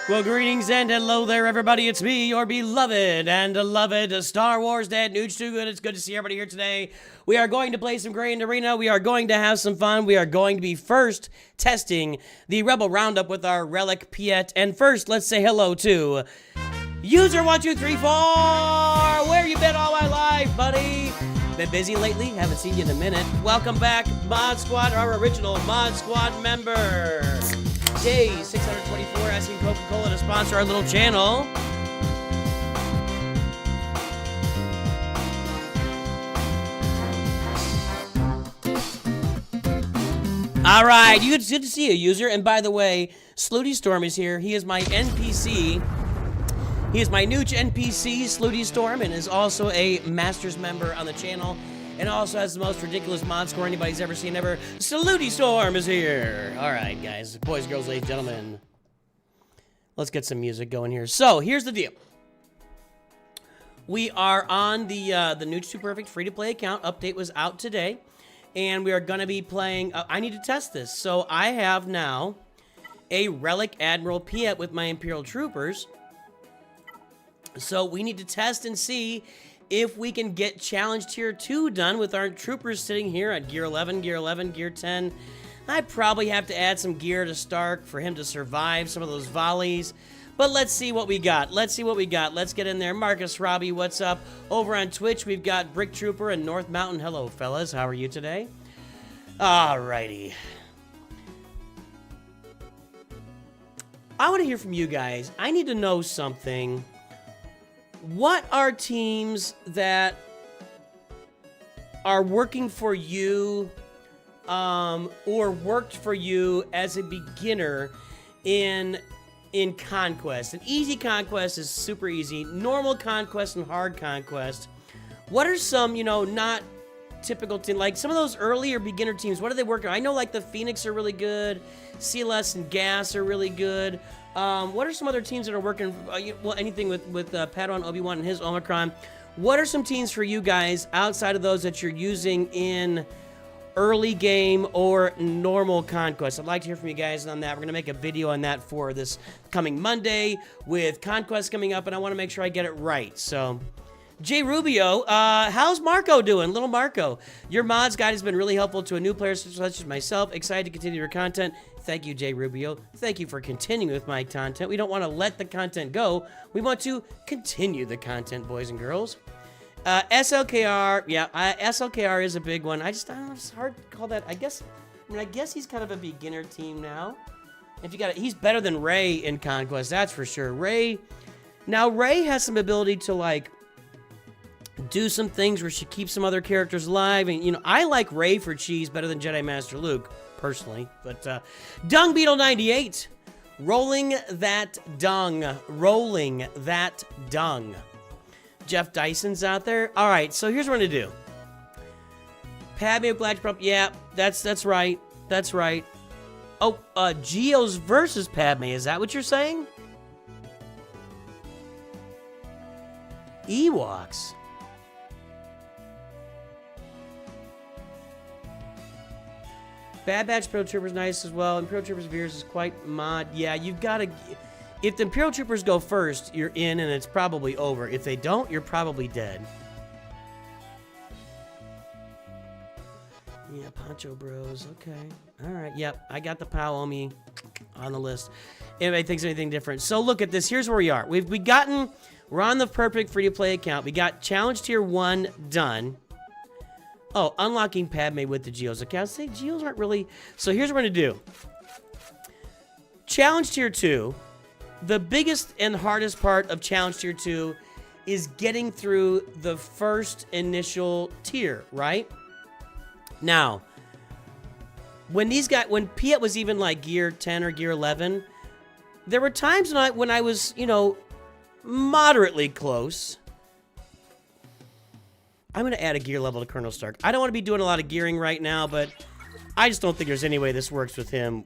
Well, greetings and hello there, everybody. It's me, your beloved and beloved Star Wars dad, NOOCH2GUD. It's good to see everybody here today. We are going to play some Grand Arena. We are going to have some fun. We are going to be first testing the Rebel Roundup with our Relic Piet. And first, let's say hello to User12344. Where you been all my life, buddy? Been busy lately? Haven't seen you in a minute. Welcome back, Mod Squad, our original Mod Squad member. Day 624 asking Coca-Cola to sponsor our little channel. All right, good to see you, user. And by the way, Slooty Storm is here. He is my NPC. He is my Nooch NPC, Slooty Storm, and is also a Masters member on the channel. And also has the most ridiculous mod score anybody's ever seen ever. Slooty Storm is here. All right, guys, boys, girls, ladies, gentlemen. Let's get some music going here. So, here's the deal. We are on the Nooch2Perfect free-to-play account. Update was out today. And we are going to be playing... I need to test this. So, I have now a Relic Admiral Piet with my Imperial Troopers. So, we need to test and see if we can get Challenge Tier 2 done with our troopers sitting here at Gear 11, Gear 11, Gear 10. I probably have to add some gear to Stark for him to survive some of those volleys. But let's see what we got. Let's see what we got. Let's get in there. Marcus Robbie, what's up? Over on Twitch, we've got Brick Trooper and North Mountain. Hello, fellas. How are you today? Alrighty. I want to hear from you guys. I need to know something. What are teams that are working for you or worked for you as a beginner in Conquest? An easy Conquest is super easy. Normal Conquest and hard Conquest. What are some, you know, not typical teams, like some of those earlier beginner teams, what are they working on? I know like the Phoenix are really good. CLS and Gas are really good. What are some other teams that are working, well, anything with Padawan Obi-Wan and his Omicron? What are some teams for you guys outside of those that you're using in early game or normal Conquest? I'd like to hear from you guys on that. We're going to make a video on that for this coming Monday with Conquest coming up, and I want to make sure I get it right. So, Jay Rubio, how's Marco doing? Little Marco, your mods guide has been really helpful to a new player such as myself. Excited to continue your content. Thank you, Jay Rubio. Thank you for continuing with my content. We don't want to let the content go. We want to continue the content, boys and girls. SLKR, yeah, SLKR is a big one. I don't know, it's hard to call that. I guess he's kind of a beginner team now. If you got he's better than Ray in Conquest, that's for sure. Ray has some ability to like do some things where she keeps some other characters alive, and you know, I like Ray for cheese better than Jedi Master Luke personally. But Dung Beetle 98, rolling that dung. Jeff Dyson's out there. All right, so here's what I'm gonna do. Padme with Galactic Prop. Yeah, that's right. That's right. Oh, Geos versus Padme. Is that what you're saying? Ewoks. Bad Batch Imperial Troopers nice as well. Imperial Troopers Veers is quite mod. Yeah, you've got to... If the Imperial Troopers go first, you're in and it's probably over. If they don't, you're probably dead. Yeah, Poncho Bros. Okay. All right. Yep, I got the Paomi on the list. Anybody thinks anything different? So look at this. Here's where we are. We're on the perfect free-to-play account. We got Challenge Tier 1 done. Oh, unlocking Padme with the Geos. Okay, I was saying Geos aren't really... So here's what we're going to do. Challenge Tier 2. The biggest and hardest part of Challenge Tier 2 is getting through the first initial tier, right? Now, when Piet was even like Gear 10 or Gear 11, there were times when I was, you know, moderately close. I'm going to add a gear level to Colonel Stark. I don't want to be doing a lot of gearing right now, but I just don't think there's any way this works with him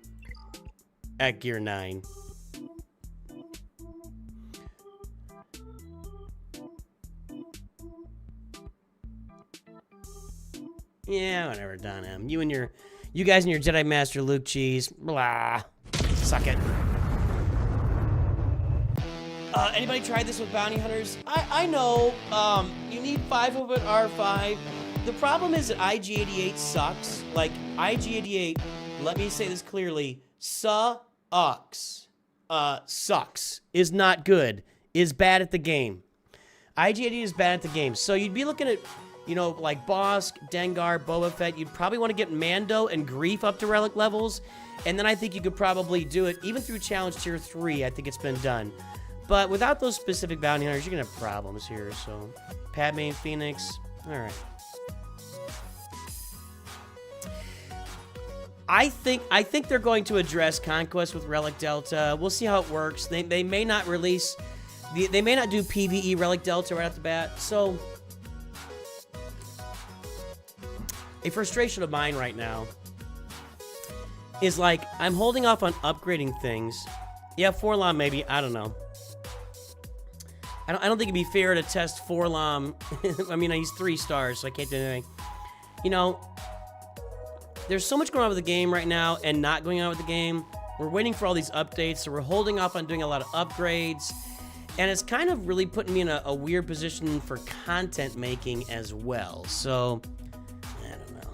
at Gear 9. Yeah, whatever, Don M. You guys and your Jedi Master Luke cheese. Blah. Suck it. Anybody tried this with bounty hunters? I know. You need 5 of it R5. The problem is that IG-88 sucks. Like, IG-88, let me say this clearly, sucks. Sucks. Is not good. Is bad at the game. IG-88 is bad at the game. So you'd be looking at, you know, like Bosk, Dengar, Boba Fett. You'd probably want to get Mando and Grief up to relic levels. And then I think you could probably do it, even through Challenge Tier 3, I think it's been done. But without those specific bounty hunters, you're going to have problems here. So, Padme and Phoenix. All right. I think they're going to address Conquest with Relic Delta. We'll see how it works. They may not release... They may not do PvE Relic Delta right off the bat. So, a frustration of mine right now is like, I'm holding off on upgrading things. Yeah, Forlom maybe. I don't know. I don't think it'd be fair to test Forlom. I mean, he's 3 stars, so I can't do anything. You know... There's so much going on with the game right now and not going on with the game. We're waiting for all these updates, so we're holding off on doing a lot of upgrades. And it's kind of really putting me in a weird position for content making as well. So, I don't know.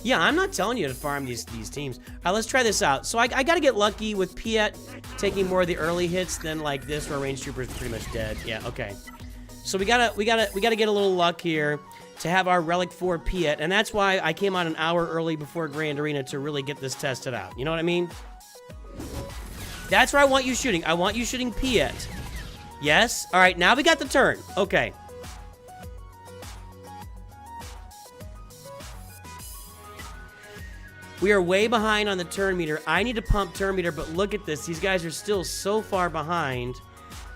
Yeah, I'm not telling you to farm these teams. All right, let's try this out. So I got to get lucky with Piet taking more of the early hits than like this where Range Trooper's pretty much dead. Yeah, okay. So we gotta get a little luck here to have our Relic 4 Piet, and that's why I came on an hour early before Grand Arena to really get this tested out. You know what I mean? That's where I want you shooting. I want you shooting Piet. Yes? All right, now we got the turn. Okay. We are way behind on the turn meter. I need to pump turn meter, but look at this. These guys are still so far behind.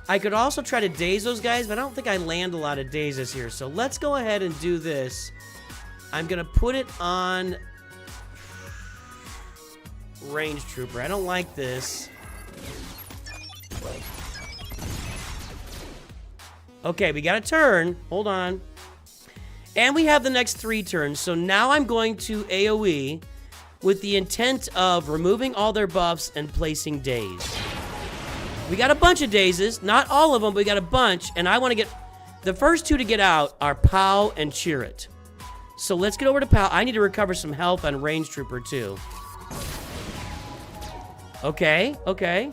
I could also try to daze those guys, but I don't think I land a lot of dazes here. So let's go ahead and do this. I'm going to put it on Range Trooper. I don't like this. Okay, we got a turn. Hold on. And we have the next 3 turns. So now I'm going to AoE with the intent of removing all their buffs and placing daze. We got a bunch of dazes. Not all of them, but we got a bunch. And I want to get... The first 2 to get out are Pow and Chirrut. So let's get over to Pow. I need to recover some health on Range Trooper, too. Okay, okay.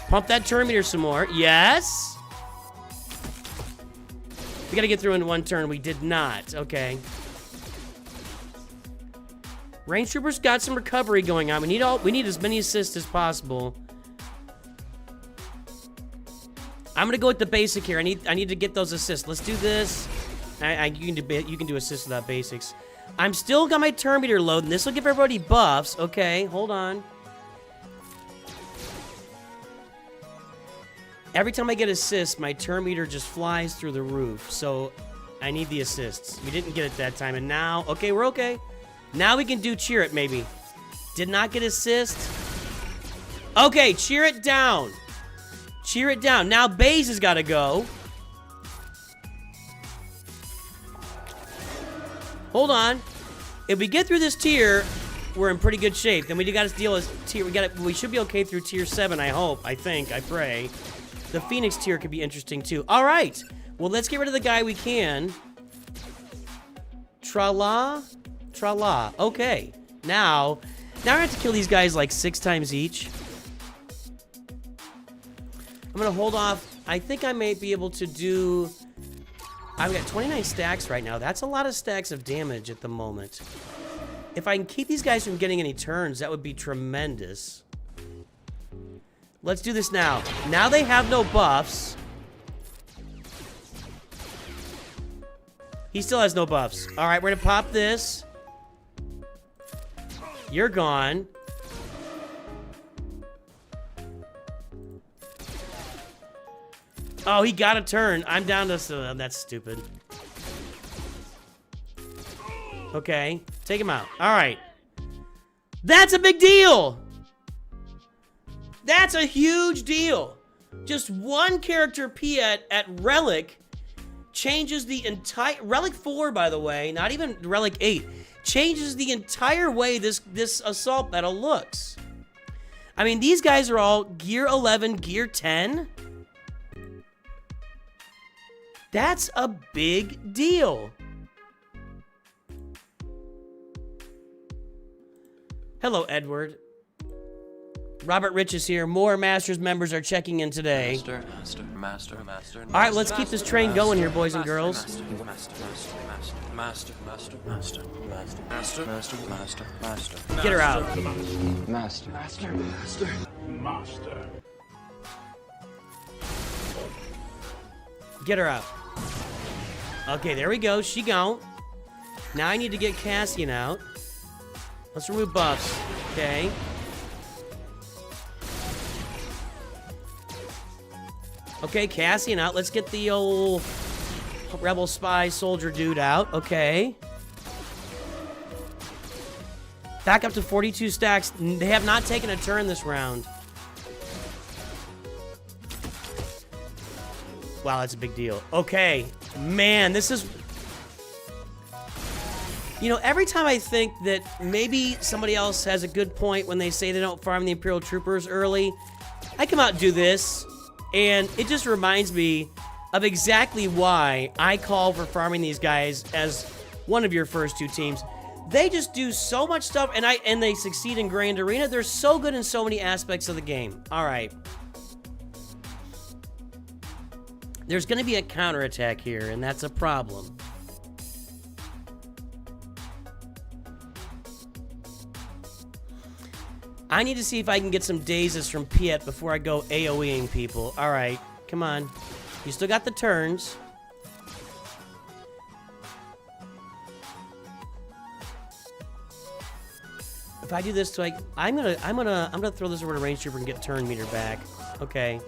Pump that turn meter some more. Yes! We got to get through in 1 turn. We did not. Okay. Range Trooper's got some recovery going on. We need as many assists as possible. I'm gonna go with the basic here. I need to get those assists. Let's do this. You can do assists without basics. I'm still got my turn meter loading. This will give everybody buffs. Okay, hold on. Every time I get assists, my turn meter just flies through the roof. So I need the assists. We didn't get it that time, and now okay, we're okay. Now we can do Chirrut, maybe. Did not get assist. Okay, Chirrut down. Chirrut down. Now Baze has got to go. Hold on. If we get through this tier, we're in pretty good shape. Then we got to deal with tier. We should be okay through tier 7, I hope. I think. I pray. The Phoenix tier could be interesting, too. All right. Well, let's get rid of the guy we can. Tra-la. Tra-la. Okay. Now I have to kill these guys like 6 times each. I'm going to hold off. I think I may be able to do... I've got 29 stacks right now. That's a lot of stacks of damage at the moment. If I can keep these guys from getting any turns, that would be tremendous. Let's do this now. Now they have no buffs. He still has no buffs. All right, we're going to pop this. You're gone. Oh, he got a turn. I'm down to... that's stupid. Okay. Take him out. All right. That's a big deal. That's a huge deal. Just one character Piet at Relic changes the entire... Relic 4, by the way. Not even Relic 8. Changes the entire way this assault battle looks. I mean, these guys are all gear 11, gear 10. That's a big deal. Hello, Edward. Robert Rich is here. More Masters members are checking in today. Master. All right, let's keep this train going here, boys and girls. Master. Get her out. Master. Get her out. Okay, there we go. She gone. Now I need to get Cassian out. Let's remove buffs. Okay. Okay, Cassian out. Let's get the old rebel spy soldier dude out. Okay. Back up to 42 stacks. They have not taken a turn this round. Wow, that's a big deal. Okay. Man, this is... You know, every time I think that maybe somebody else has a good point when they say they don't farm the Imperial Troopers early, I come out and do this, and it just reminds me of exactly why I call for farming these guys as one of your first two teams. They just do so much stuff, and they succeed in Grand Arena. They're so good in so many aspects of the game. All right. There's going to be a counterattack here, and that's a problem. I need to see if I can get some dazes from Piet before I go AoEing people. All right, come on. You still got the turns. If I do this, like, I'm gonna throw this over to range trooper and get turn meter back. Okay.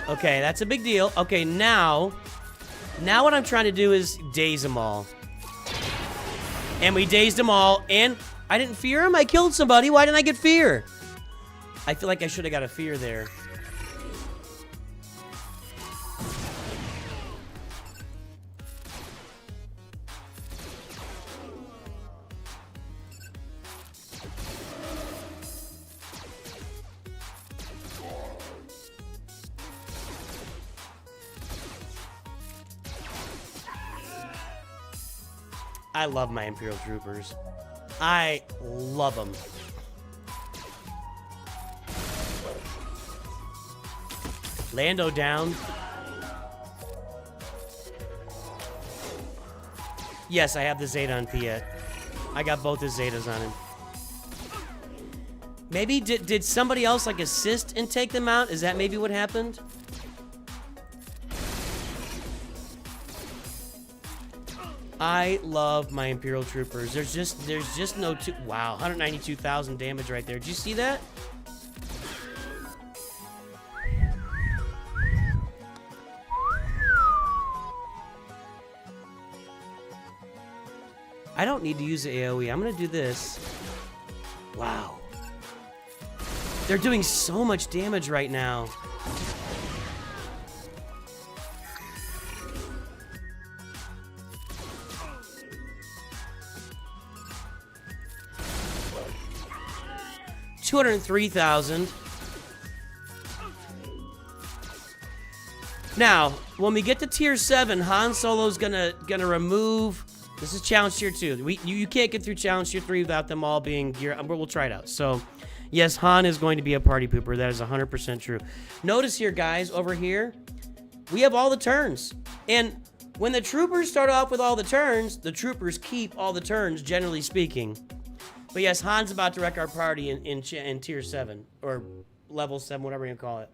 Okay, that's a big deal. Okay, now what I'm trying to do is daze them all. And we dazed them all, and I didn't fear him. I killed somebody. Why didn't I get fear? I feel like I should have got a fear there. I love my Imperial Troopers. I love them. Lando down. Yes, I have the Zeta on Piet. I got both his Zetas on him. Maybe did somebody else like assist and take them out? Is that maybe what happened? I love my Imperial Troopers. There's just no wow, 192,000 damage right there. Did you see that? I don't need to use the AoE. I'm gonna do this. Wow. They're doing so much damage right now. $203,000. Now, when we get to tier 7, Han Solo's gonna remove. This is challenge tier 2. You can't get through challenge tier 3 without them all being gear. But we'll try it out. So, yes, Han is going to be a party pooper. That is 100% true. Notice here, guys, over here, we have all the turns. And when the troopers start off with all the turns, the troopers keep all the turns, generally speaking. But yes, Han's about to wreck our party in tier 7, or level 7, whatever you call it.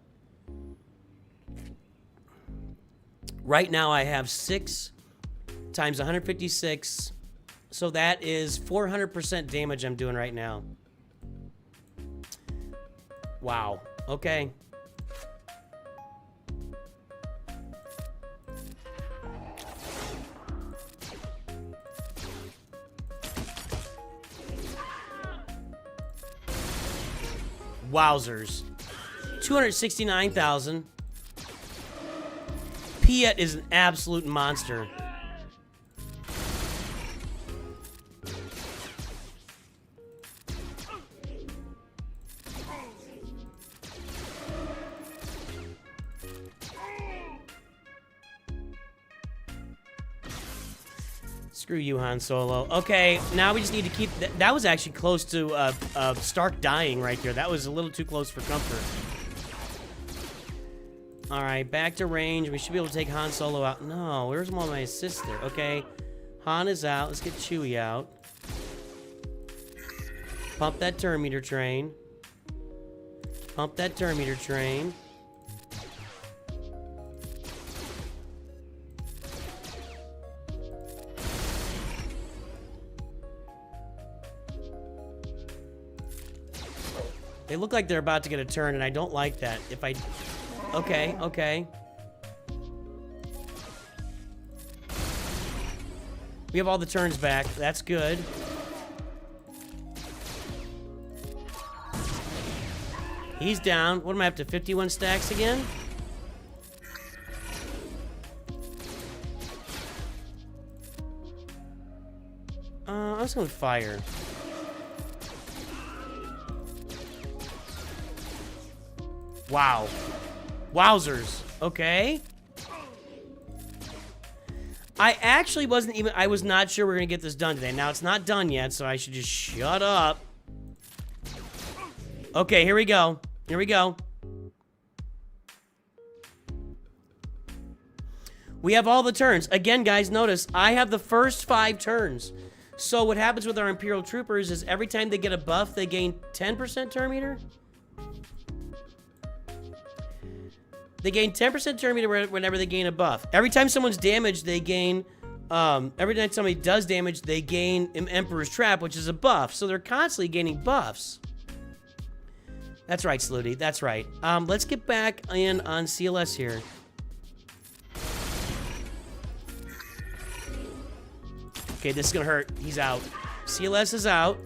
Right now I have 6 times 156, so that is 400% damage I'm doing right now. Wow, okay. Wowzers. 269,000. Piet is an absolute monster. Screw you, Han Solo. Okay, now we just need to keep... That was actually close to Stark dying right there. That was a little too close for comfort. All right, back to range. We should be able to take Han Solo out. No, where's my assist there? Okay, Han is out. Let's get Chewie out. Pump that turn meter train. Pump that turn meter train. They look like they're about to get a turn, and I don't like that. If I... Okay, okay. We have all the turns back. That's good. He's down. What am I up to? 51 stacks again? I was going to fire. Wow. Wowzers. Okay. I actually wasn't even... I was not sure we were going to get this done today. Now, it's not done yet, so I should just shut up. Okay, here we go. Here we go. We have all the turns. Again, guys, notice, I have the first 5 turns. So what happens with our Imperial Troopers is every time they get a buff, they gain 10% turn meter. They gain 10% turn meter whenever they gain a buff. Every time someone's damaged, they gain... every time somebody does damage, they gain Emperor's Trap, which is a buff. So they're constantly gaining buffs. That's right, Slooty. That's right. Let's get back in on CLS here. Okay, this is gonna hurt. He's out. CLS is out.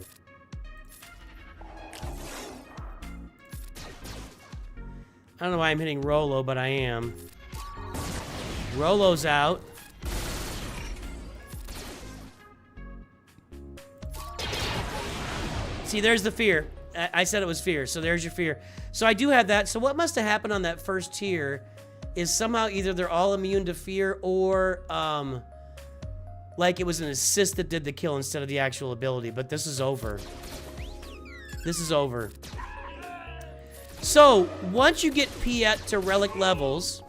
I don't know why I'm hitting Rolo, but I am. Rolo's out. See, there's the fear. I said it was fear, so there's your fear. So I do have that. So what must have happened on that first tier is somehow either they're all immune to fear or, like it was an assist that did the kill instead of the actual ability. But this is over. This is over. So, once you get Piet to relic levels,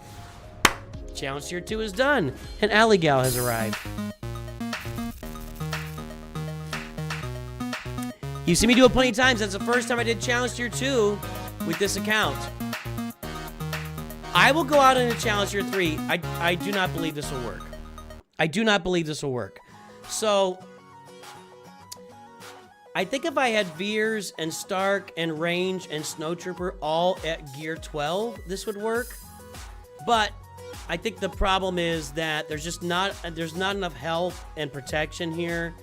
Challenge Tier 2 is done, and Aligal has arrived. You've seen me do it plenty of times. That's the first time I did Challenge Tier 2 with this account. I will go out into Challenge Tier 3. I do not believe this will work. I do not believe this will work. So... I think if I had Veers and Stark and Range and Snowtrooper all at gear 12, this would work. But I think the problem is that there's not enough health and protection here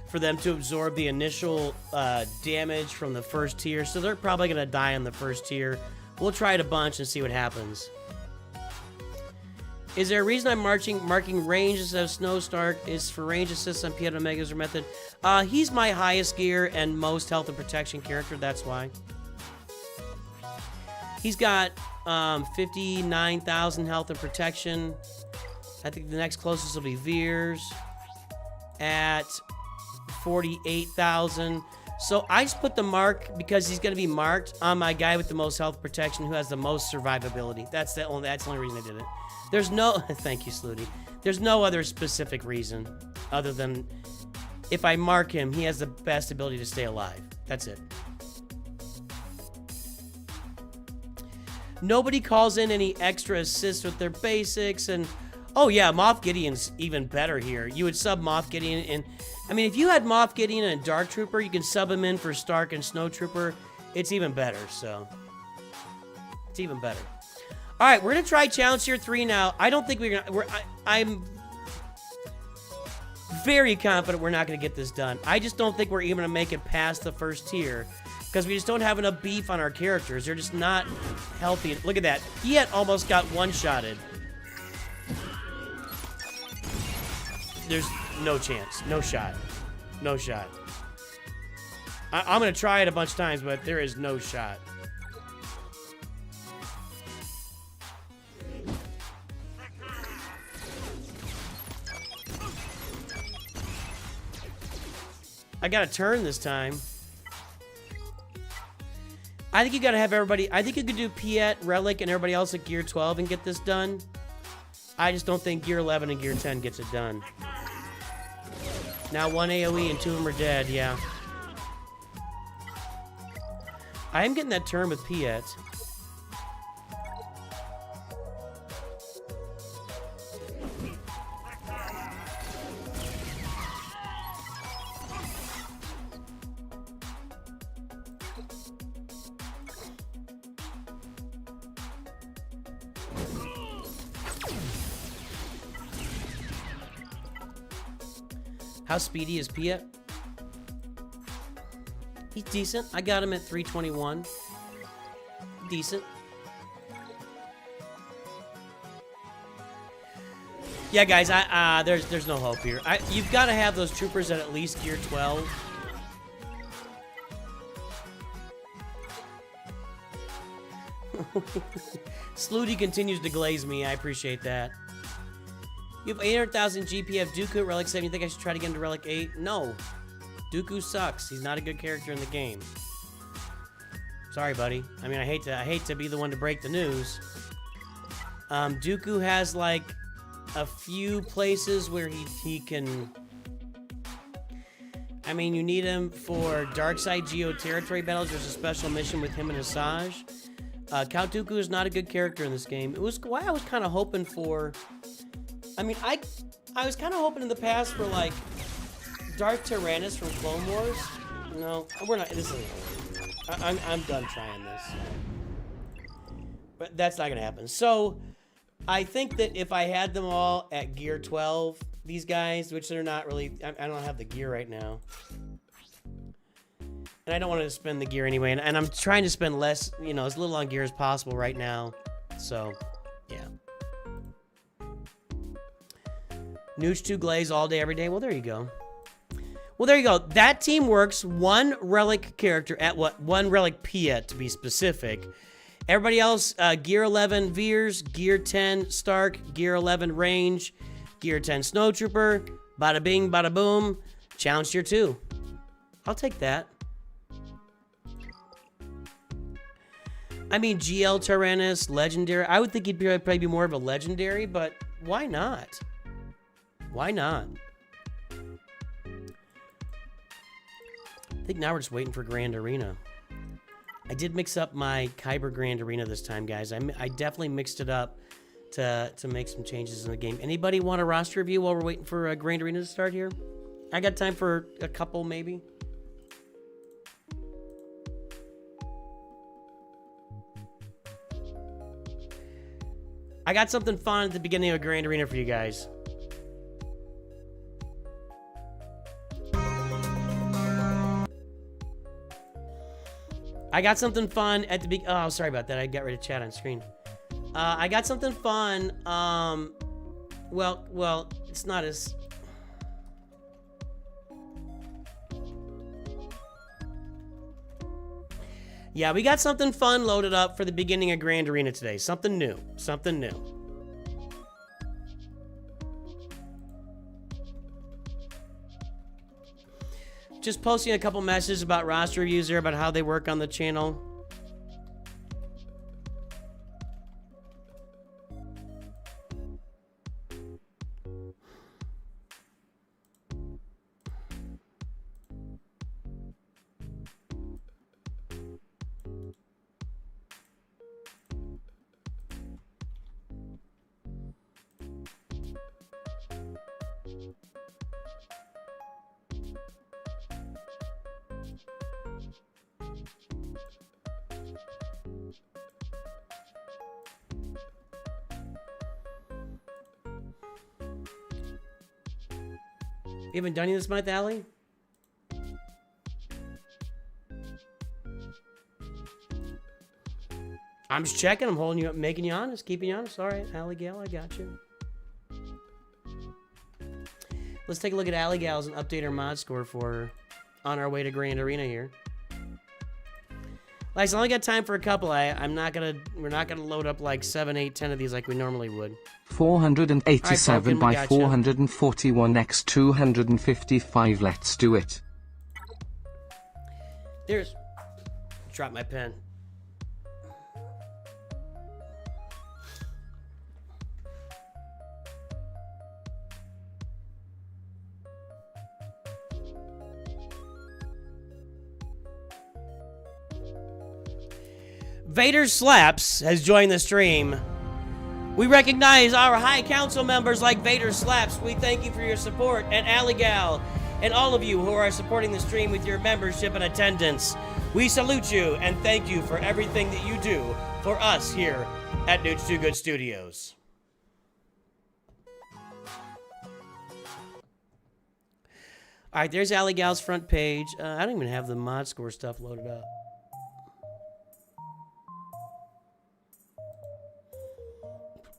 for them to absorb the initial damage from the first tier. So they're probably going to die on the first tier. We'll try it a bunch and see what happens. Is there a reason I'm marking range instead of Snow Stark? Is for range assists on Piet Omega's method? He's my highest gear and most health and protection character, that's why. He's got 59,000 health and protection. I think the next closest will be Veers at 48,000. So I just put the mark because he's going to be marked on my guy with the most health protection who has the most survivability. That's the only reason I did it. There's no... Thank you, Slooty. There's no other specific reason other than if I mark him, he has the best ability to stay alive. That's it. Nobody calls in any extra assists with their basics, and... Oh, yeah, Moff Gideon's even better here. You would sub Moff Gideon in... I mean, if you had Moff Gideon and Dark Trooper, you can sub him in for Stark and Snow Trooper. It's even better, so... It's even better. All right, we're going to try Challenge Tier 3 now. I don't think we're going to... I'm very confident we're not going to get this done. I just don't think we're even going to make it past the first tier because we just don't have enough beef on our characters. They're just not healthy. Look at that. Piet almost got one-shotted. There's no chance. No shot. No shot. I'm going to try it a bunch of times, but there is no shot. I got a turn this time. I think you gotta have everybody. I think you could do Piet, Relic, and everybody else at Gear 12 and get this done. I just don't think Gear 11 and Gear 10 gets it done. Now 1 AoE and 2 of them are dead, yeah. I am getting that turn with Piet. How speedy is Piet? He's decent. I got him at 321. Decent. Yeah, guys, there's no hope here. You've got to have those troopers at least Gear 12. Slooty continues to glaze me. I appreciate that. You have 800,000 GP of Dooku at Relic 7. You think I should try to get him to Relic 8? No. Dooku sucks. He's not a good character in the game. Sorry, buddy. I mean, I hate to be the one to break the news. Dooku has, like, a few places where he can... I mean, you need him for Darkside Geo territory battles. There's a special mission with him and Asajj. Count Dooku is not a good character in this game. It was why I was kind of hoping for... I mean, I was kind of hoping in the past for, like, Darth Tyrannus from Clone Wars. No, we're not. This isn't. I'm done trying this. But that's not going to happen. So, I think that if I had them all at Gear 12, these guys, which they're not really... I don't have the gear right now. And I don't want to spend the gear anyway. And I'm trying to spend less, you know, as little on gear as possible right now. So, yeah. NOOCH2GUD glaze all day, every day. Well, there you go. Well, there you go. That team works. One Relic character at what? One Relic Piet, to be specific. Everybody else, Gear 11 Veers, Gear 10 Stark, Gear 11 Range, Gear 10 Snowtrooper, bada bing, bada boom. Challenge Tier 2. I'll take that. I mean, GL Tyrannus, Legendary. I would think he'd probably be more of a Legendary, but why not? Why not? I think now we're just waiting for Grand Arena. I did mix up my Kyber Grand Arena this time, guys. I definitely mixed it up to make some changes in the game. Anybody want a roster review while we're waiting for Grand Arena to start here? I got time for a couple, maybe. I got something fun at the beginning of Grand Arena for you guys. I got something fun at the beginning. Oh, sorry about that. I got rid of chat on screen. I got something fun. Well, it's not as... Yeah, we got something fun loaded up for the beginning of Grand Arena today. Something new. Something new. Just posting a couple messages about roster reviews there, about how they work on the channel. You haven't done any this month, Allie? I'm just checking. I'm holding you up, making you honest, keeping you honest. All right, Allie Gal, I got you. Let's take a look at Allie Gal's and update her mod score for her on our way to Grand Arena here. Like, I only got time for a couple. We're not gonna load up like 7, 8, 10 of these like we normally would. 487 by 441 x 255. Let's do it. There's... Drop my pen. Vader Slaps has joined the stream. We recognize our High Council members like Vader Slaps. We thank you for your support, and Aligal, and all of you who are supporting the stream with your membership and attendance. We salute you and thank you for everything that you do for us here at NOOCH2GUD Studios. All right, there's Aligal's front page. I don't even have the mod score stuff loaded up.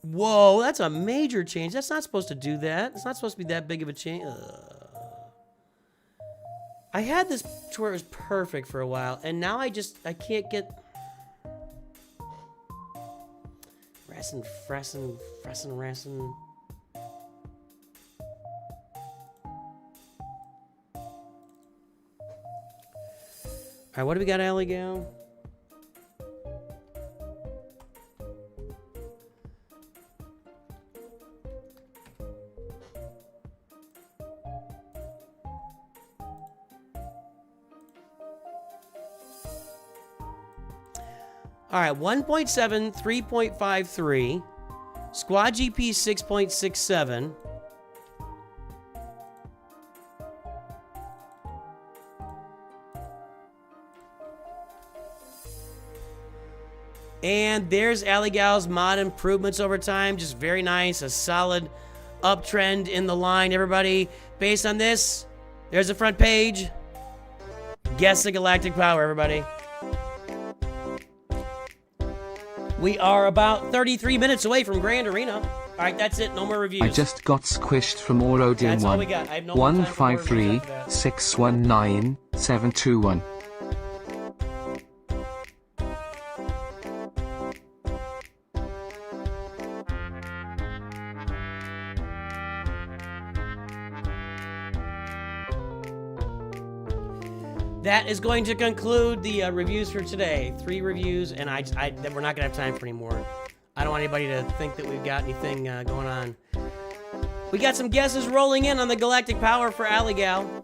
Whoa, that's a major change. That's not supposed to do that. It's not supposed to be that big of a change. I had this to where it was perfect for a while, and now I can't get... Fressin. Alright, what do we got, Aligal? All right, 1.7, 3.53, squad GP 6.67. And there's Aligal's mod improvements over time. Just very nice, a solid uptrend in the line, everybody. Based on this, there's the front page. Guess the galactic power, everybody. We are about 33 minutes away from Grand Arena. All right, that's it. No more reviews. I just got squished from Orodin That's all we 1. got. I have no more time for more reviews after that. 153-619-721. That is going to conclude the reviews for today. 3 reviews, and we're not going to have time for any more. I don't want anybody to think that we've got anything going on. We got some guesses rolling in on the galactic power for Aligal.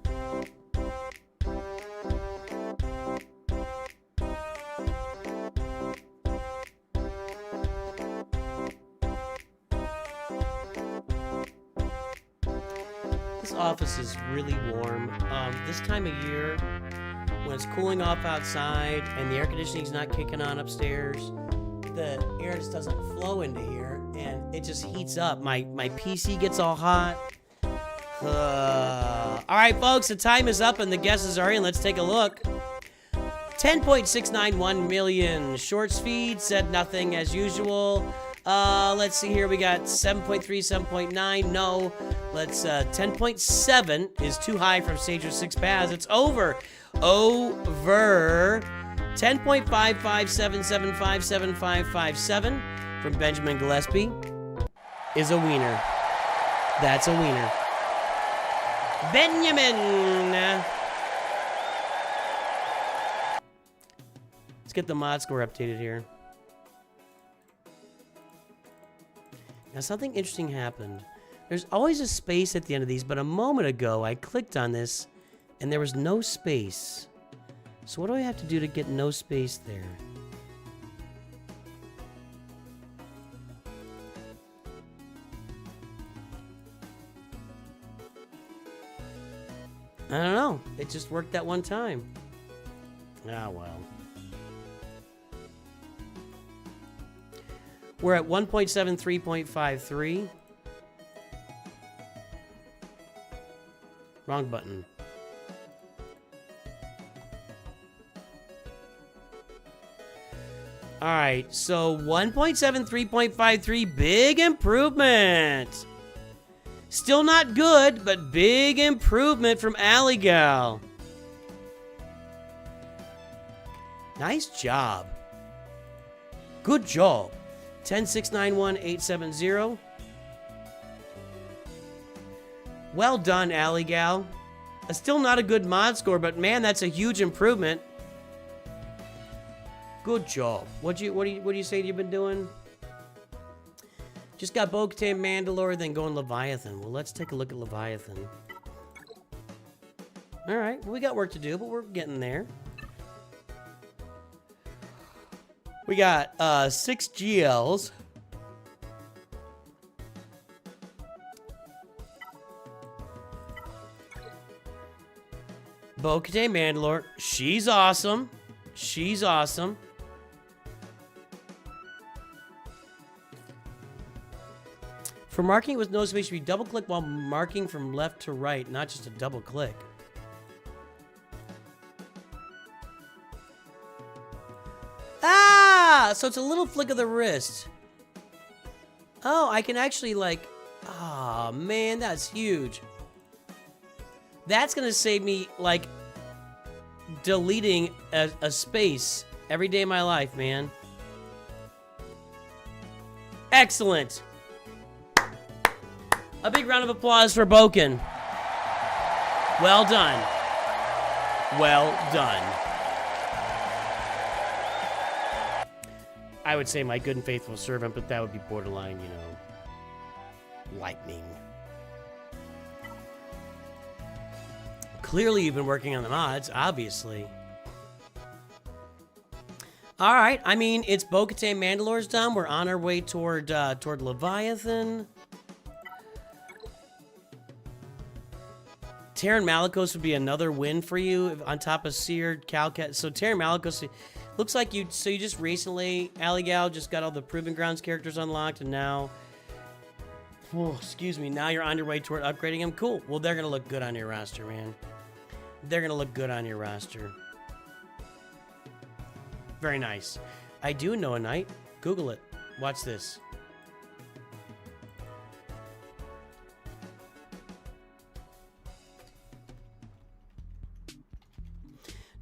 This office is really warm. This time of year, when it's cooling off outside and the air conditioning's not kicking on upstairs, the air just doesn't flow into here and it just heats up. My PC gets all hot. All right, folks, the time is up and the guesses are in. Let's take a look. 10.691 million. Shorts feed said nothing as usual. Let's see here. We got 7.3, 7.9. No. Let's, 10.7 is too high from Stage of 6 Paths. It's over. Over. 10.55775557 from Benjamin Gillespie is a wiener. That's a wiener. Benjamin. Let's get the mod score updated here. Now, something interesting happened. There's always a space at the end of these, but a moment ago, I clicked on this, and there was no space. So what do I have to do to get no space there? I don't know. It just worked that one time. Ah, well. We're at 1.73.53. Wrong button. All right, so 1.73.53, big improvement. Still not good, but big improvement from Aligal. Nice job. Good job. 10.691.870. Well done, Aligal. Still not a good mod score, but man, that's a huge improvement. Good job. What do you say you've been doing? Just got Bo-Katan, Mandalore, then going Leviathan. Well, let's take a look at Leviathan. All right, well, we got work to do, but we're getting there. We got 6 GLs. Bo-Katan, Mandalore. She's awesome. She's awesome. For marking, it was no space. You double click while marking from left to right, not just a double click. Ah! So it's a little flick of the wrist. Oh, I can actually like... Oh, man, that's huge. That's gonna save me, like, deleting a space every day of my life, man. Excellent. A big round of applause for Boken. Well done. Well done. I would say my good and faithful servant, but that would be borderline, you know, lightning. Clearly you've been working on the mods, obviously. All right, I mean, it's Bo-Katan Mandalore's done. We're on our way toward Leviathan. Terran Malicos would be another win for you on top of Seared, Calcat. So Terran Malicos, looks like you just recently, Aligal, just got all the Proving Grounds characters unlocked, and now, oh, excuse me, now you're on your way toward upgrading them. Cool. Well, they're going to look good on your roster, man. They're going to look good on your roster. Very nice. I do know a knight. Google it. Watch this.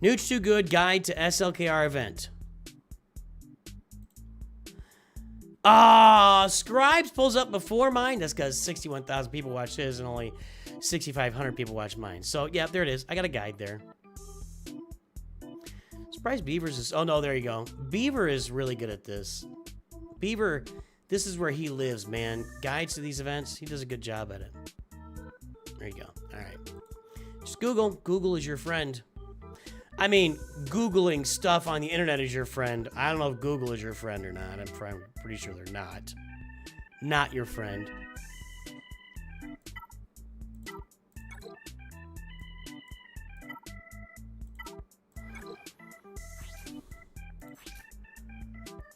NOOCH2GUD Guide to SLKR Event. Ah, Scribes pulls up before mine. That's because 61,000 people watch his and only 6,500 people watch mine. So, yeah, there it is. I got a guide there. Surprised Beaver's is... Oh, no, there you go. Beaver is really good at this. Beaver, this is where he lives, man. Guides to these events. He does a good job at it. There you go. All right. Just Google. Google is your friend. I mean, Googling stuff on the internet is your friend. I don't know if Google is your friend or not. I'm pretty sure they're not. Not your friend.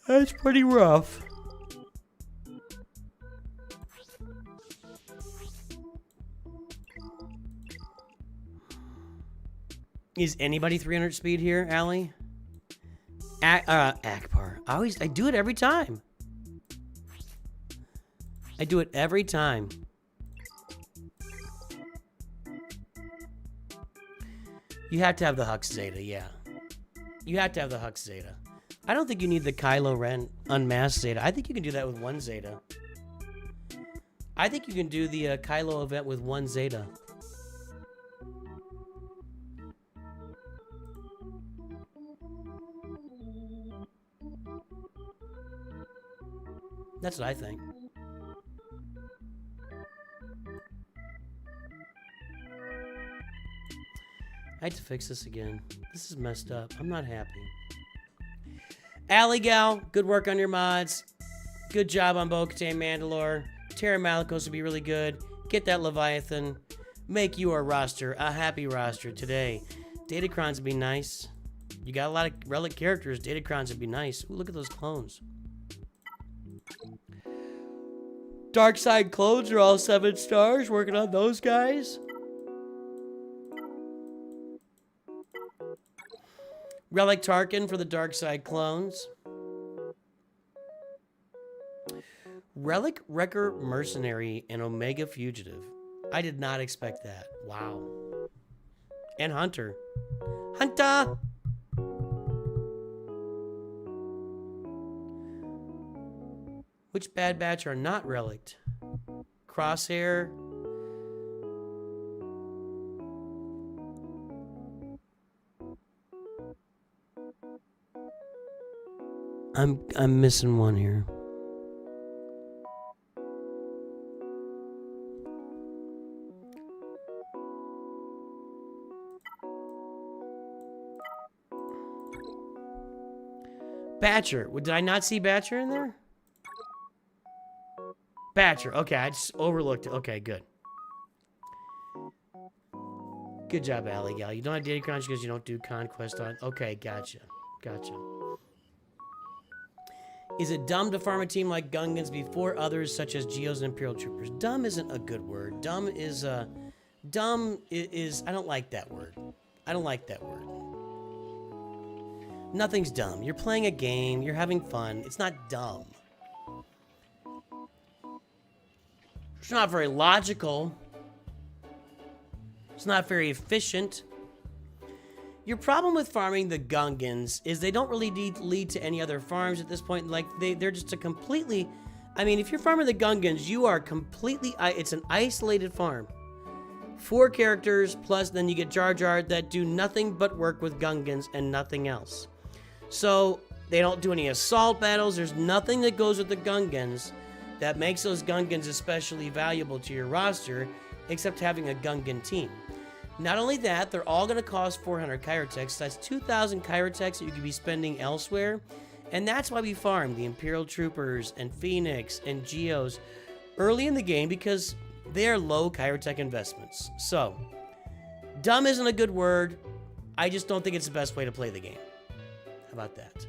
That's pretty rough. Is anybody 300 speed here, Allie? Akbar. I do it every time. I do it every time. You have to have the Hux Zeta, yeah. You have to have the Hux Zeta. I don't think you need the Kylo Ren Unmasked Zeta. I think you can do that with one Zeta. I think you can do the Kylo event with one Zeta. That's what I think. I had to fix this again. This is messed up. I'm not happy. Aligal, good work on your mods. Good job on Bo-Katan Mandalore. Terran Malicos would be really good. Get that Leviathan. Make your roster a happy roster today. Datacrons would be nice. You got a lot of relic characters. Datacrons would be nice. Ooh, look at those clones. Dark Side clones are all 7 stars. Working on those guys. Relic Tarkin for the Dark Side clones. Relic Wrecker Mercenary and Omega Fugitive. I did not expect that. Wow. And Hunter. Hunter! Which Bad Batch are not relicked? Crosshair. I'm missing one here. Batcher. Did I not see Batcher in there? Batcher. Okay, I just overlooked it. Okay, good. Good job, Alley Gal. You don't have Data Crunch because you don't do Conquest on... Okay, gotcha. Gotcha. Is it dumb to farm a team like Gungans before others such as Geos and Imperial Troopers? Dumb isn't a good word. Dumb is... Dumb is... I don't like that word. I don't like that word. Nothing's dumb. You're playing a game. You're having fun. It's not dumb. It's not very logical. It's not very efficient. Your problem with farming the Gungans is they don't really lead to any other farms at this point. Like, they're just a completely... I mean, if you're farming the Gungans, you are completely... It's an isolated farm. 4 characters, plus then you get Jar Jar that do nothing but work with Gungans and nothing else. So, they don't do any assault battles. There's nothing that goes with the Gungans that makes those Gungans especially valuable to your roster, except having a Gungan team. Not only that, they're all going to cost 400 Kyrotechs. That's 2,000 Kyrotechs that you could be spending elsewhere. And that's why we farm the Imperial Troopers and Phoenix and Geos early in the game, because they're low Kyrotech investments. So, dumb isn't a good word. I just don't think it's the best way to play the game. How about that?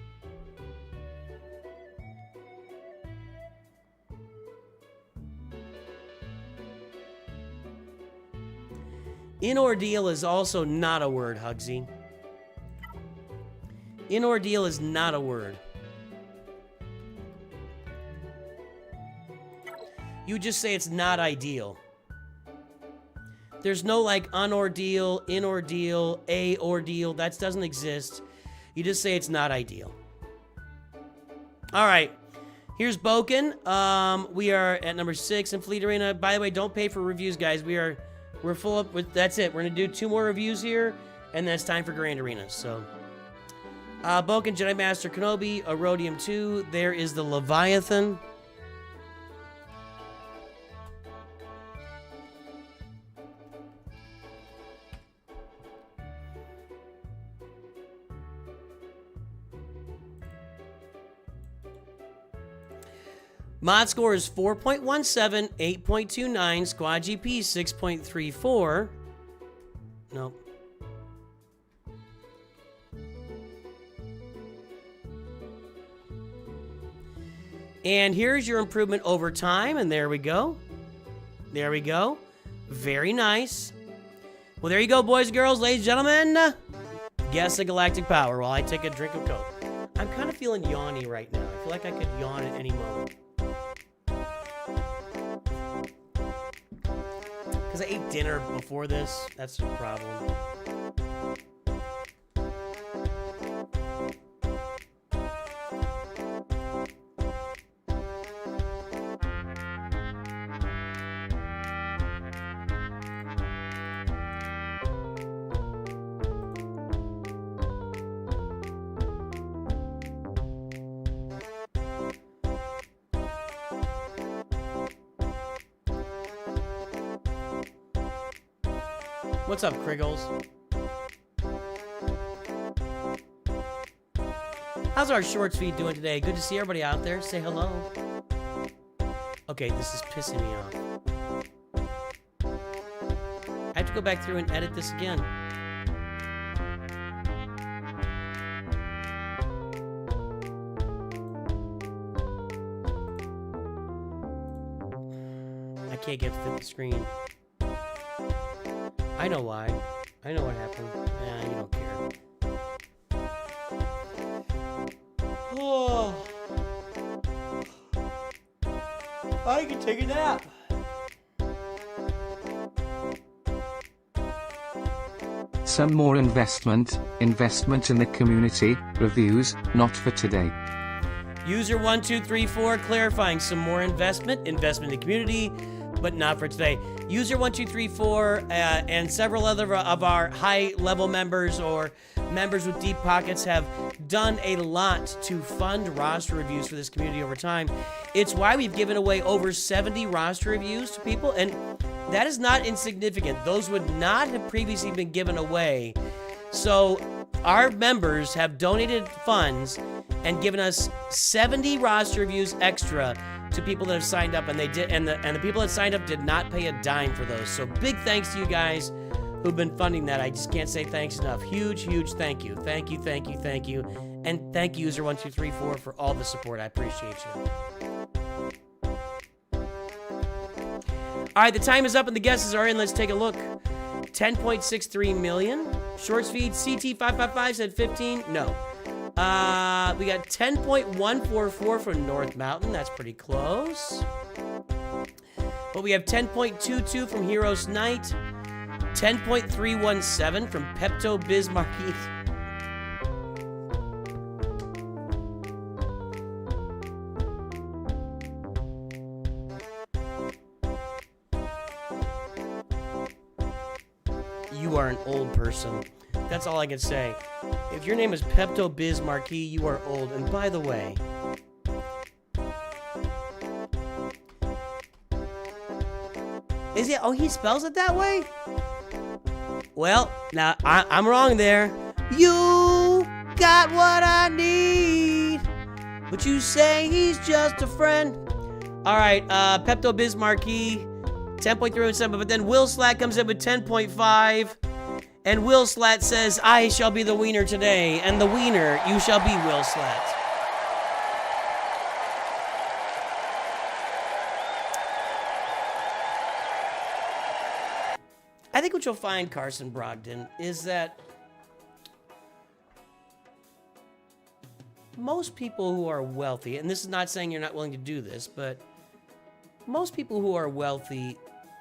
In ordeal is also not a word, Hugsy. In ordeal is not a word. You just say it's not ideal. There's no like unordeal, in ordeal, a ordeal. That doesn't exist. You just say it's not ideal. All right. Here's Boken. We are at number 6 in Fleet Arena. By the way, don't pay for reviews, guys. We're full up with... That's it. We're going to do 2 more reviews here, and then it's time for Grand Arena. So, Boken, Jedi Master Kenobi, Erodium 2. There is the Leviathan. Mod score is 4.17, 8.29, squad GP 6.34. Nope. And here's your improvement over time, and there we go. There we go. Very nice. Well, there you go, boys and girls, ladies and gentlemen. Guess the galactic power while I take a drink of Coke. I'm kind of feeling yawny right now. I feel like I could yawn at any moment. Because I ate dinner before this. That's the problem. What's up, Kriggles? How's our shorts feed doing today? Good to see everybody out there. Say hello. Okay, this is pissing me off. I have to go back through and edit this again. I can't get fit the screen. I know why. I know what happened. Nah, you don't care. Oh. I can take a nap. Some more investment in the community, reviews, not for today. User 1234 clarifying some more investment in the community, but not for today. User1234 and several other of our high-level members or members with deep pockets have done a lot to fund roster reviews for this community over time. It's why we've given away over 70 roster reviews to people, and that is not insignificant. Those would not have previously been given away. So our members have donated funds and given us 70 roster reviews extra to people that have signed up, and they did, and the people that signed up did not pay a dime for those. So big thanks to you guys who've been funding that. I just can't say thanks enough. Huge, huge thank you. Thank you, thank you, thank you. And thank you, User1234, for all the support. I appreciate you. All right, the time is up and the guesses are in. Let's take a look. 10.63 million. Shorts feed CT555 said 15. No. We got 10.144 from North Mountain. That's pretty close. But we have 10.22 from Heroes Knight. 10.317 from Pepto Bismarcky. You are an old person. That's all I can say. If your name is Pepto Bismarcky, you are old. And by the way, is it? Oh, he spells it that way? Well, now I'm wrong there. You got what I need, but you say he's just a friend. All right, Pepto Bismarcky, 10.317, but then Will Slat comes in with 10.5. And Will Slat says, I shall be the wiener today. And the wiener, you shall be Will Slat. I think what you'll find, Carson Brogdon, is that most people who are wealthy, and this is not saying you're not willing to do this, but most people who are wealthy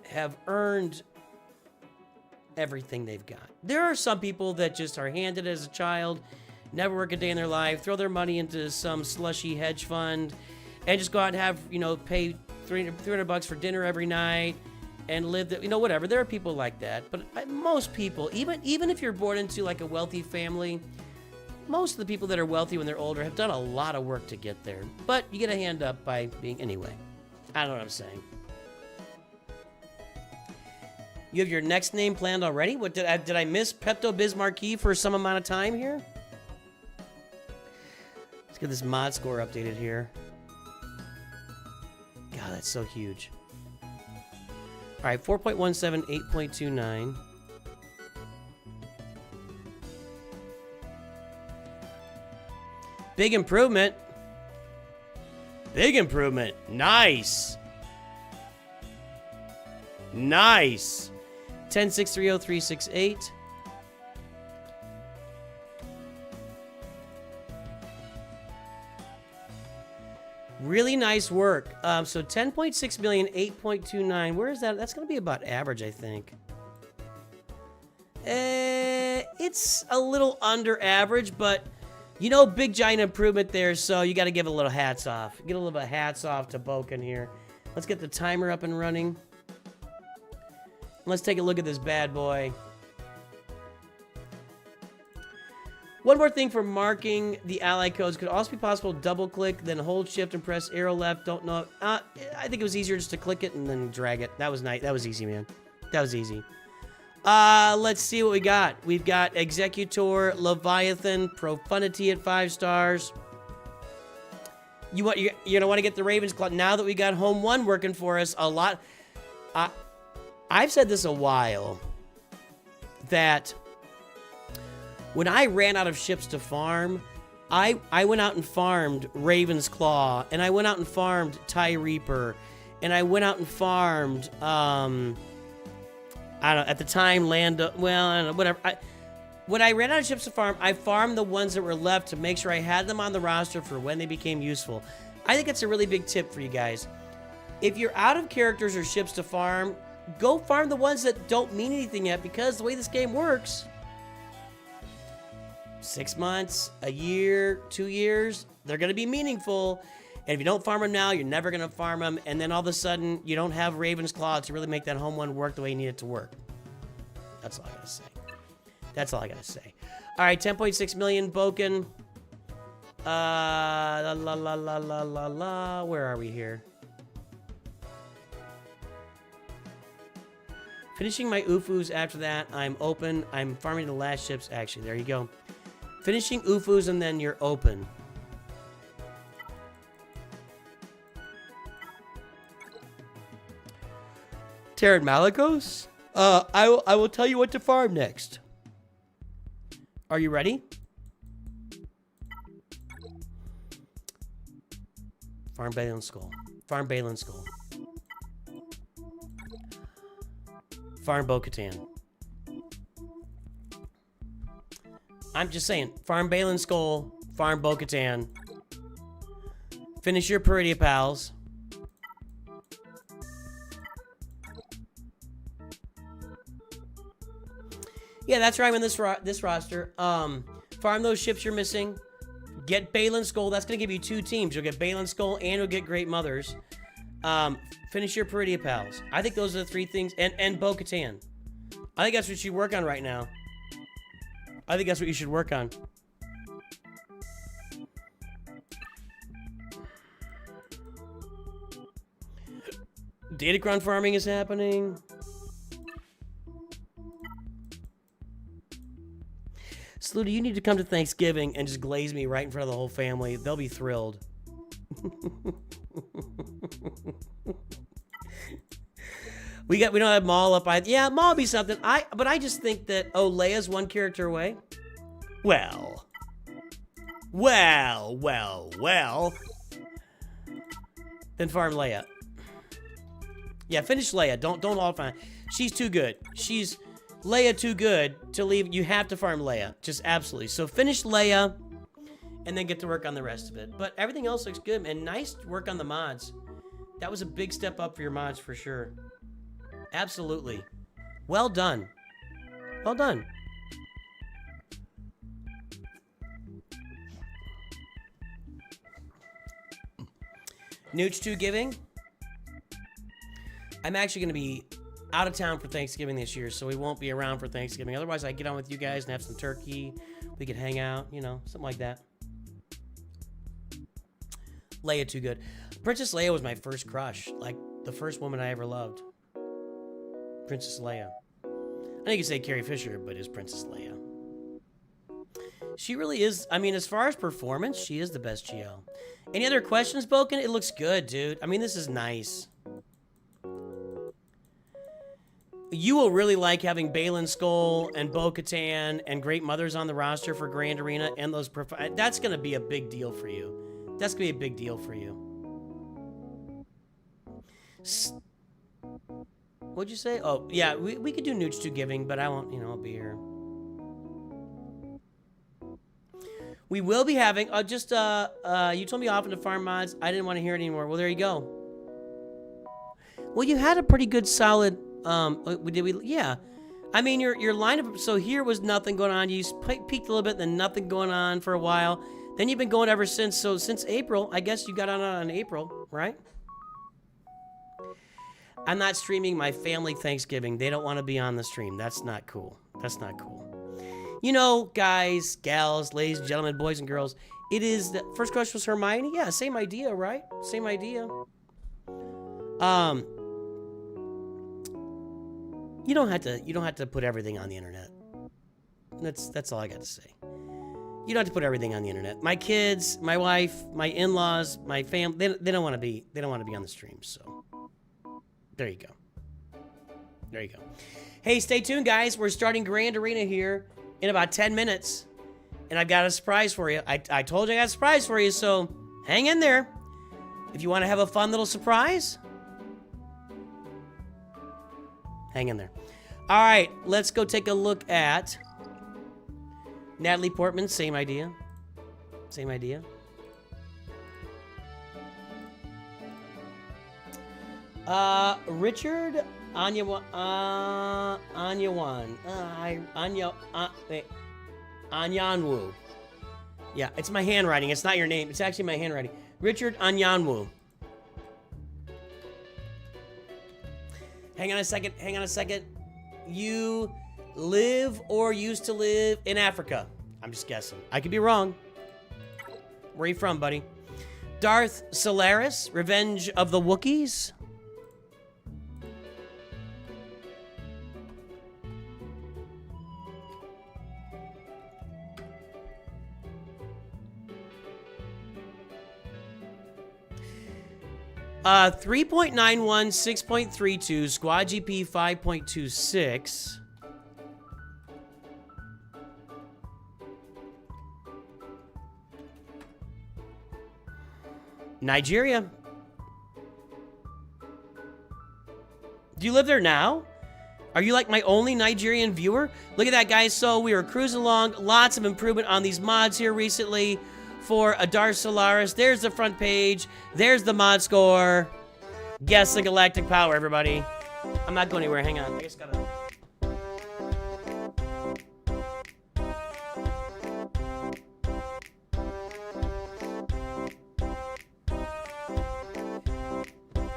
have earned everything they've got. There are some people that just are handed as a child, never work a day in their life, throw their money into some slushy hedge fund, and just go out and have, you know, pay $300 for dinner every night and live, you know, whatever. There are people like that, but most people, even if you're born into like a wealthy family, most of the people that are wealthy when they're older have done a lot of work to get there. But you get a hand up by being anyway. I don't know what I'm saying. You have your next name planned already? What did I miss Pepto Bismarcky for some amount of time here? Let's get this mod score updated here. God, that's so huge. All right, 4.17, 8.29. Big improvement. Big improvement. Nice. Nice. 10.630.368. Really nice work. So 10.6 million, 8.29. Where is that? That's going to be about average, I think. It's a little under average, but you know, big giant improvement there. So you got to give a little hats off. Get a little bit of hats off to Boken here. Let's get the timer up and running. Let's take a look at this bad boy. One more thing for marking the ally codes. Could also be possible double click, then hold shift and press arrow left. Don't know. I think it was easier just to click it and then drag it. That was nice. That was easy, man. That was easy. Let's see what we got. We've got Executor, Leviathan, Profundity at 5 stars. You're gonna want to get the Ravens Claw now that we got Home 1 working for us a lot. I've said this a while, that when I ran out of ships to farm, I went out and farmed Raven's Claw, and I went out and farmed TIE Reaper, and I went out and farmed, I don't know, at the time, well, I don't know, whatever. When I ran out of ships to farm, I farmed the ones that were left to make sure I had them on the roster for when they became useful. I think it's a really big tip for you guys. If you're out of characters or ships to farm, go farm the ones that don't mean anything yet, because the way this game works, 6 months, a year, 2 years, they're going to be meaningful. And if you don't farm them now, you're never going to farm them. And then all of a sudden, you don't have Raven's Claw to really make that home one work the way you need it to work. That's all I got to say. That's all I got to say. All right, 10.6 million Boken. La la la la la la la. Where are we here? Finishing my Ufus after that. I'm open. I'm farming the last ships. Actually, there you go. Finishing Ufus and then you're open. Terran Malicos? I will tell you what to farm next. Are you ready? Farm Balin Skull. Farm Balin Skull. Farm Bo-Katan. I'm just saying. Farm Balin Skull. Farm Bo-Katan. Finish your Peridia Pals. Yeah, that's right. I'm in this roster. Farm those ships you're missing. Get Balin Skull. That's going to give you 2 teams. You'll get Balin Skull and you'll get Great Mothers. Finish your Peridia Pals. I think those are the 3 things. And Bo-Katan. I think that's what you should work on right now. I think that's what you should work on. Datacron farming is happening. Sluta, you need to come to Thanksgiving and just glaze me right in front of the whole family. They'll be thrilled. We don't have Maul up. Yeah, Maul be something. But I just think that Leia's 1 character away. Well. Then farm Leia. Yeah, finish Leia. Don't all farm. She's too good. She's Leia too good to leave. You have to farm Leia. Just absolutely. So finish Leia and then get to work on the rest of it. But everything else looks good. And nice work on the mods. That was a big step up for your mods for sure. Absolutely. Well done. Well done. NOOCH2GUD giving. I'm actually going to be out of town for Thanksgiving this year, so we won't be around for Thanksgiving. Otherwise, I'd get on with you guys and have some turkey. We could hang out, you know, something like that. Leia too good. Princess Leia was my first crush. Like, the first woman I ever loved. Princess Leia. I know you could say Carrie Fisher, but it's Princess Leia. She really is. I mean, as far as performance, she is the best GL. Any other questions, Boken? It looks good, dude. I mean, this is nice. You will really like having Balin Skull and Bo-Katan and Great Mothers on the roster for Grand Arena and those. That's going to be a big deal for you. That's going to be a big deal for you. What'd you say? Oh, yeah, we could do NOOCH2GUD giving, but I won't, you know, I'll be here. We will be having, you told me often to farm mods. I didn't want to hear it anymore. Well, there you go. Well, you had a pretty good solid, yeah. I mean, your lineup, so here was nothing going on. You peaked a little bit, then nothing going on for a while. Then you've been going ever since. So since April, I guess you got on April, right? I'm not streaming my family Thanksgiving. They don't want to be on the stream. That's not cool. That's not cool. You know, guys, gals, ladies and gentlemen, boys and girls, it is the first crush was Hermione. Yeah, same idea, right? Same idea. You don't have to put everything on the internet. That's all I got to say. You don't have to put everything on the internet. My kids, my wife, my in-laws, my family, they don't want to be on the stream, so there you go. There you go. Hey, stay tuned, guys. We're starting Grand Arena here in about 10 minutes. And I've got a surprise for you. I told you I got a surprise for you, so hang in there. If you want to have a fun little surprise, hang in there. All right, let's go take a look at Natalie Portman. Same idea. Same idea. Richard Anyawan. Anyanwu. Yeah, it's my handwriting. It's not your name. It's actually my handwriting. Richard Anyanwu. Hang on a second. You live or used to live in Africa. I'm just guessing. I could be wrong. Where are you from, buddy? Darth Solaris, Revenge of the Wookiees. Uh, 3.91, 6.32, Squad GP 5.26. Nigeria. Do you live there now? Are you like my only Nigerian viewer? Look at that, guys. So we were cruising along. Lots of improvement on these mods here recently for Adar Solaris. There's the front page. There's the mod score. Guess the galactic power, everybody. I'm not going anywhere. Hang on. I just gotta...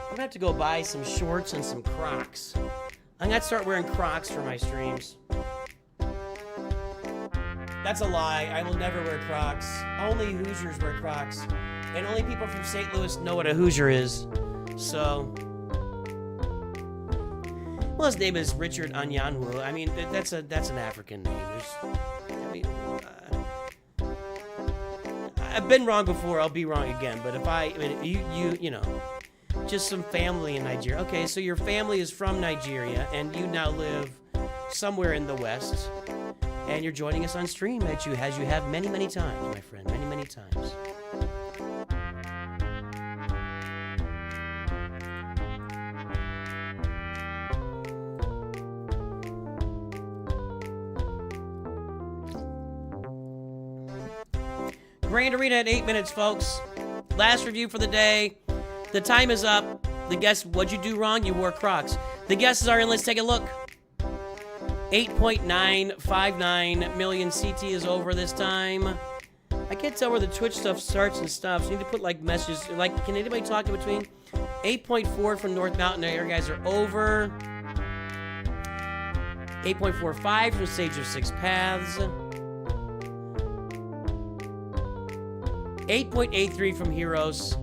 I'm gonna have to go buy some shorts and some Crocs. I'm gonna start wearing Crocs for my streams. That's a lie. I will never wear Crocs. Only Hoosiers wear Crocs. And only people from St. Louis know what a Hoosier is. So... Well, his name is Richard Anyanwu. I mean, that's an African name. I've been wrong before. I'll be wrong again. But if I mean, you know... Just some family in Nigeria. Okay, so your family is from Nigeria, and you now live somewhere in the West, and you're joining us on stream as you have many, many times, my friend. Many, many times. Grand Arena at 8 minutes, folks. Last review for the day. The time is up. The guess, what'd you do wrong? You wore Crocs. The guesses are in. Let's take a look. 8.959 million CT is over this time. I can't tell where the Twitch stuff starts and stops. You need to put like messages. Like, can anybody talk in between? 8.4 from North Mountain area guys are over. 8.45 from Sage of Six Paths. 8.83 from Heroes.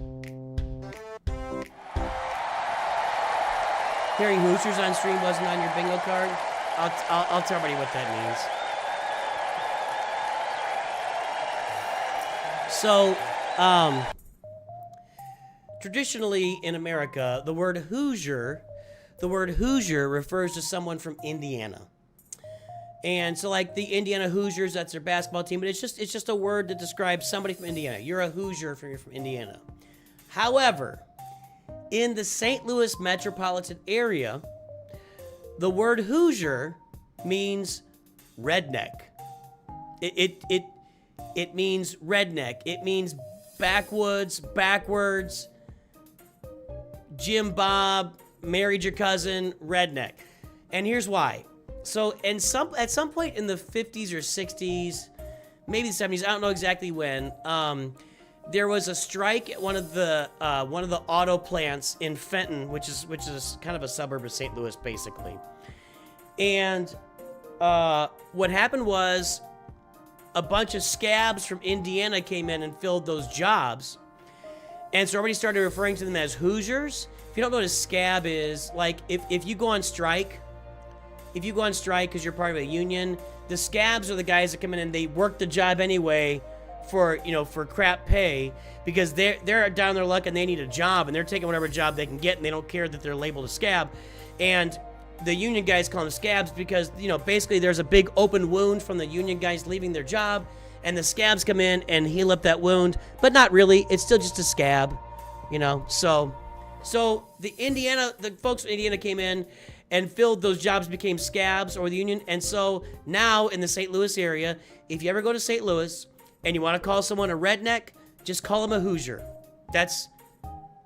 Hearing Hoosiers on stream wasn't on your bingo card. I'll tell everybody what that means. So, traditionally in America, the word Hoosier refers to someone from Indiana. And so, like the Indiana Hoosiers, that's their basketball team, but it's just a word that describes somebody from Indiana. You're a Hoosier if you're from Indiana. However, in the St. Louis metropolitan area, the word Hoosier means redneck. It means redneck. It means backwoods, backwards, Jim Bob, married your cousin, redneck. And here's why. So, at some point in the 50s or 60s, maybe the 70s, I don't know exactly when, there was a strike at one of the auto plants in Fenton, which is kind of a suburb of St. Louis, basically. And what happened was a bunch of scabs from Indiana came in and filled those jobs, and so everybody started referring to them as Hoosiers. If you don't know what a scab is, like if you go on strike, because you're part of a union, the scabs are the guys that come in and they work the job anyway. For crap pay, because they're down their luck and they need a job and they're taking whatever job they can get and they don't care that they're labeled a scab. And the union guys call them scabs because basically there's a big open wound from the union guys leaving their job, and the scabs come in and heal up that wound, but not really. It's still just a scab, So the folks from Indiana came in and filled those jobs, became scabs or the union. And so now in the St. Louis area, if you ever go to St. Louis and you want to call someone a redneck, just call them a Hoosier.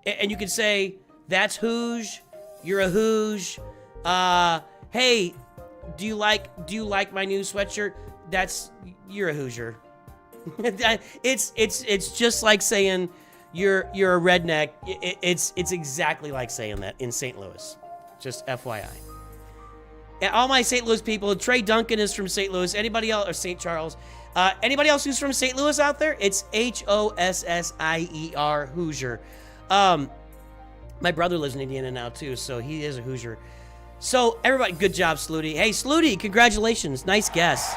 And you can say, that's Hooj, you're a Hooj. Hey, do you like my new sweatshirt? You're a Hoosier. It's just like saying, you're a redneck. It's exactly like saying that in St. Louis. Just FYI. And all my St. Louis people, Trey Duncan is from St. Louis. Anybody else, or St. Charles? Anybody else who's from St. Louis out there? It's Hossier, Hoosier. My brother lives in Indiana now too, so he is a Hoosier. So everybody, good job, Sluty. Hey, Sluty, congratulations. Nice guess.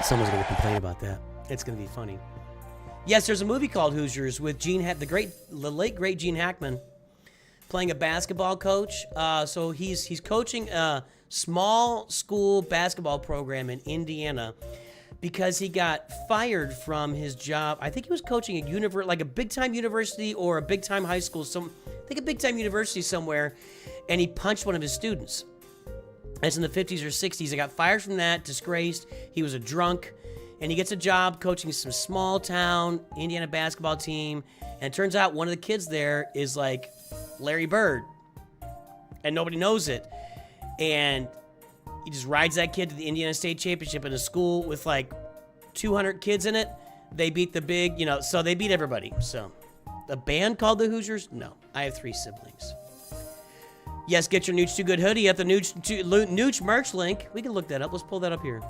Someone's going to complain about that. It's going to be funny. Yes, there's a movie called Hoosiers with the late great Gene Hackman playing a basketball coach. So he's coaching a small school basketball program in Indiana because he got fired from his job. I think he was coaching a big-time university or a big-time high school. I think a big-time university somewhere, and he punched one of his students. That's in the 50s or 60s. He got fired from that, disgraced. He was a drunk, and he gets a job coaching some small-town Indiana basketball team, and it turns out one of the kids there is like Larry Bird, and nobody knows it. And he just rides that kid to the Indiana State Championship in a school with like 200 kids in it. They beat the big, so they beat everybody. So, a band called the Hoosiers? No, I have 3 siblings. Yes, get your NOOCH2GUD hoodie at the Nooch merch link. We can look that up. Let's pull that up here.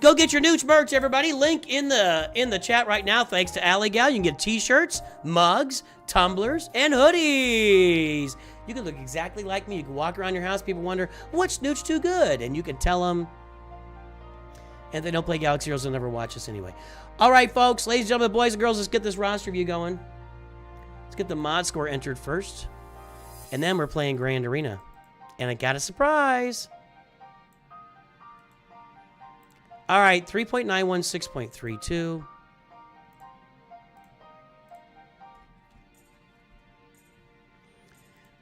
Go get your Nooch merch, everybody. Link in the chat right now. Thanks to Alley Gal. You can get t-shirts, mugs, tumblers, and hoodies. You can look exactly like me. You can walk around your house. People wonder, what's NOOCH2GUD? And you can tell them. And if they don't play Galaxy Heroes, they'll never watch us anyway. All right, folks. Ladies and gentlemen, boys and girls, let's get this roster review going. Let's get the mod score entered first. And then we're playing Grand Arena. And I got a surprise. All right, 3.91, 6.32.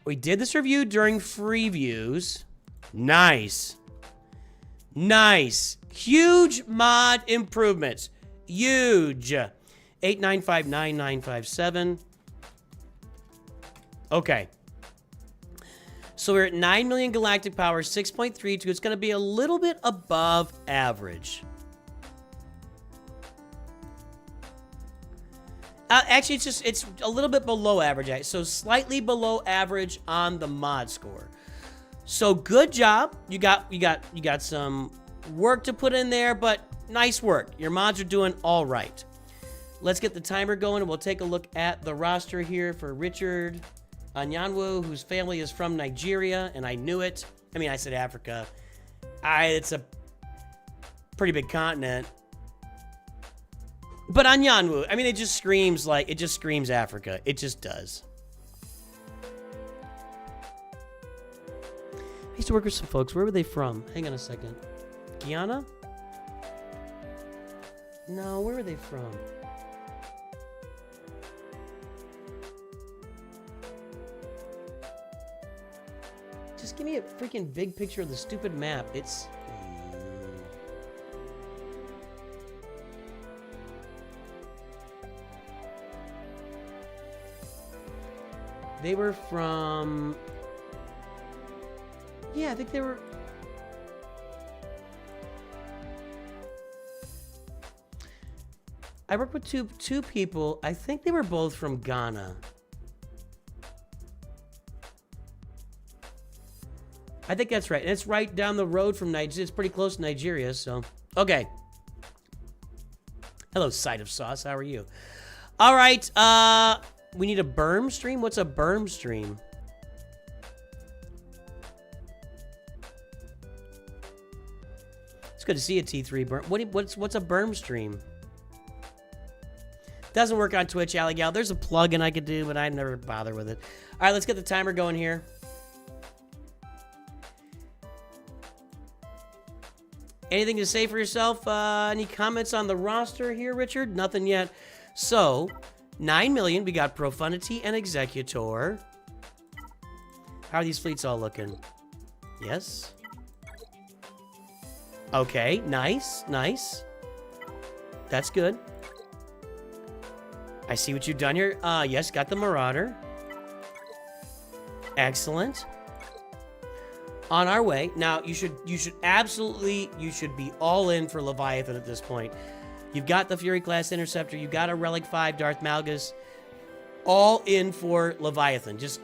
We did this review during free views. Nice. Nice. Huge mod improvements. Huge. 8959957. Okay. So we're at 9 million galactic power, 6.32. It's going to be a little bit above average. Actually, it's a little bit below average. So slightly below average on the mod score. So good job. You got some work to put in there, but nice work. Your mods are doing all right. Let's get the timer going, and we'll take a look at the roster here for Richard Anyanwu, whose family is from Nigeria, and I knew it. I mean, I said Africa. It's a pretty big continent. But Anyanwu, I mean, it just screams Africa. It just does. I used to work with some folks. Where were they from? Hang on a second. Guyana? No, where were they from? Just give me a freaking big picture of the stupid map. It's... They were from... Yeah, I think they were... I worked with two people. I think they were both from Ghana. I think that's right. And it's right down the road from Nigeria. It's pretty close to Nigeria, so... Okay. Hello, Sight of Sauce. How are you? All right, we need a berm stream? What's a berm stream? It's good to see a T3 berm. What's a berm stream? Doesn't work on Twitch, Alley Gal. There's a plugin I could do, but I never bother with it. All right, let's get the timer going here. Anything to say for yourself? Any comments on the roster here, Richard? Nothing yet. So, 9 million. We got Profundity and Executor. How are these fleets all looking? Yes. Okay, nice, nice. That's good. I see what you've done here. Yes, got the Marauder. Excellent. on our way. Now, you should be all in for Leviathan at this point. You've got the Fury class Interceptor. You've got a Relic 5 Darth Malgus. All in for Leviathan. Just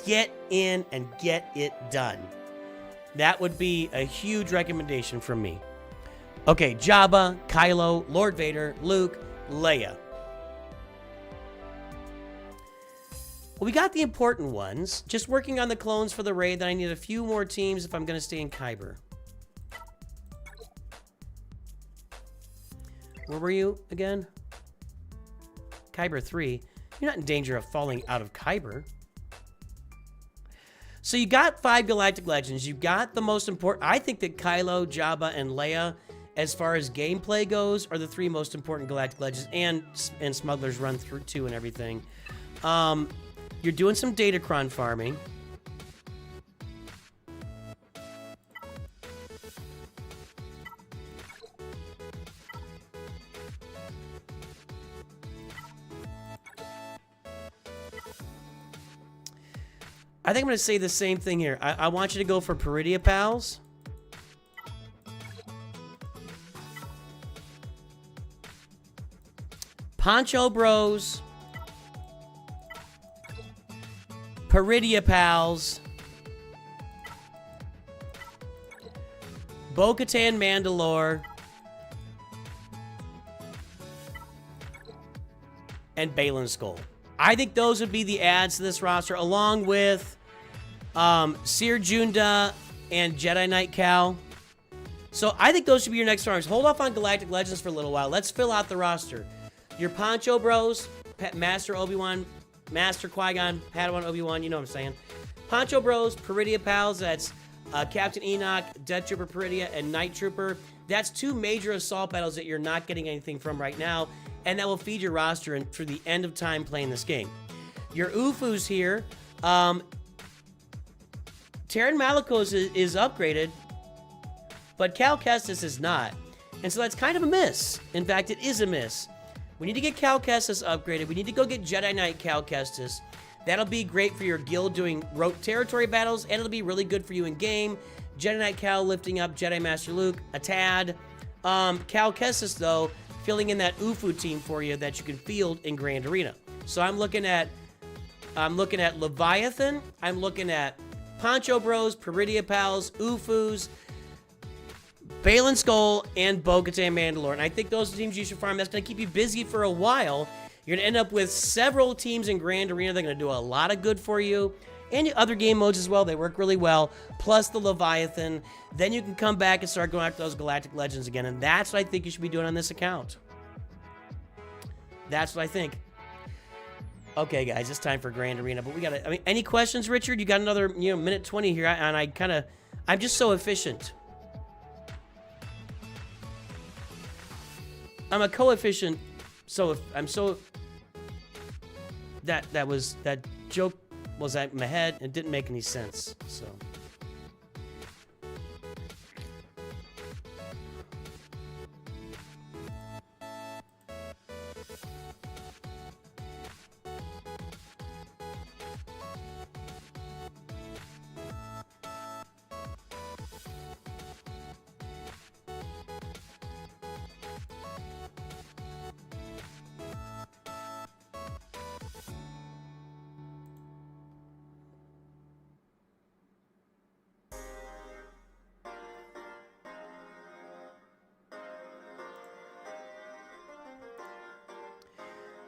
get in and get it done. That would be a huge recommendation from me. Okay, Jabba, Kylo, Lord Vader, Luke, Leia. Well, we got the important ones. Just working on the clones for the raid. Then I need a few more teams if I'm going to stay in Kyber. Where were you again? Kyber 3. You're not in danger of falling out of Kyber. So you got 5 Galactic Legends. You've got the most important. I think that Kylo, Jabba, and Leia, as far as gameplay goes, are the 3 most important Galactic Legends. And Smuggler's Run through 2 and everything. You're doing some Datacron farming. I think I'm going to say the same thing here. I want you to go for Peridia Pals. Poncho Bros. Peridia Pals. Bo-Katan Mandalore. And Balin Skull. I think those would be the adds to this roster, along with Seer Junda and Jedi Knight Cal. So I think those should be your next farms. Hold off on Galactic Legends for a little while. Let's fill out the roster. Your Poncho Bros, Master Obi-Wan, Master Qui-Gon, Padawan Obi-Wan, you know what I'm saying. Poncho Bros, Peridia Pals, that's Captain Enoch, Death Trooper Peridia, and Night Trooper. That's 2 major assault battles that you're not getting anything from right now, and that will feed your roster for the end of time playing this game. Your UFUs here, Terran Malicos is upgraded, but Cal Kestis is not. And so that's kind of a miss. In fact, it is a miss. We need to get Cal Kestis upgraded. We need to go get Jedi Knight Cal Kestis. That'll be great for your guild doing rote territory battles, and it'll be really good for you in game. Jedi Knight Cal lifting up Jedi Master Luke a tad. Cal Kestis, though, filling in that UFU team for you that you can field in Grand Arena. So I'm looking at Leviathan. I'm looking at Poncho Bros, Peridia Pals, UFUs, Balin Skull, and Bo-Katan Mandalore. And I think those are the teams you should farm. That's going to keep you busy for a while. You're going to end up with several teams in Grand Arena. They're going to do a lot of good for you. And other game modes as well. They work really well. Plus the Leviathan. Then you can come back and start going after those Galactic Legends again. And that's what I think you should be doing on this account. That's what I think. Okay, guys, it's time for Grand Arena. But we got to... I mean, any questions, Richard? You got another, minute 20 here. And I'm just so efficient. I'm a coefficient, so that joke was at my head and didn't make any sense, so.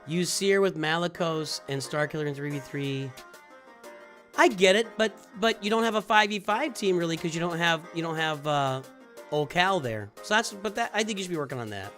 Use Seer with Malicos and Starkiller in 3v3. I get it, but you don't have a 5v5 team really because you don't have old Cal there. So I think you should be working on that.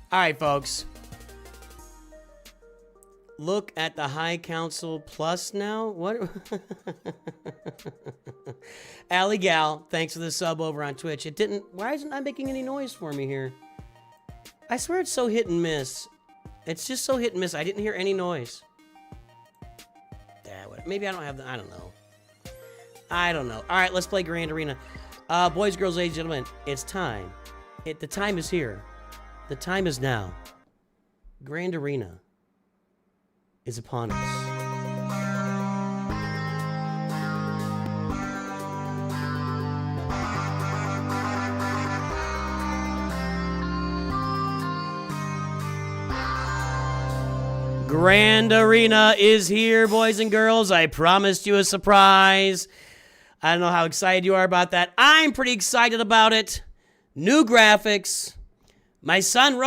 All right, folks. Look at the High Council Plus now. What? Alley Gal, thanks for the sub over on Twitch. It didn't. Why isn't it making any noise for me here? I swear it's so hit and miss. It's just so hit and miss. I didn't hear any noise. Maybe I don't have the. I don't know. I don't know. All right, let's play Grand Arena. Boys, girls, ladies, gentlemen, it's time. The time is here. The time is now. Grand Arena is upon us. Grand Arena is here, boys and girls. I promised you a surprise. I don't know how excited you are about that. I'm pretty excited about it. New graphics. My son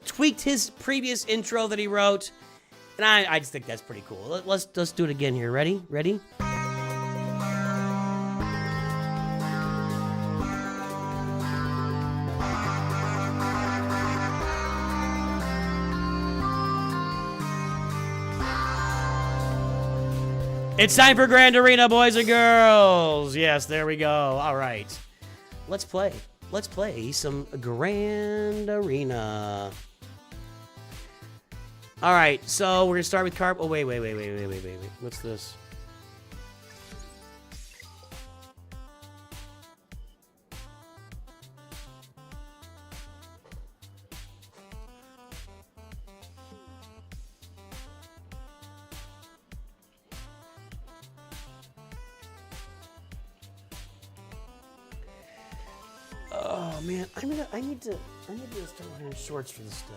tweaked his previous intro that he wrote. And I just think that's pretty cool. Let's do it again here. Ready? Ready? It's time for Grand Arena, boys and girls. Yes, there we go. All right. Let's play. Let's play some Grand Arena. All right, so we're gonna start with Carp. Oh, wait. What's this? Oh man, I need to start wearing shorts for this stuff.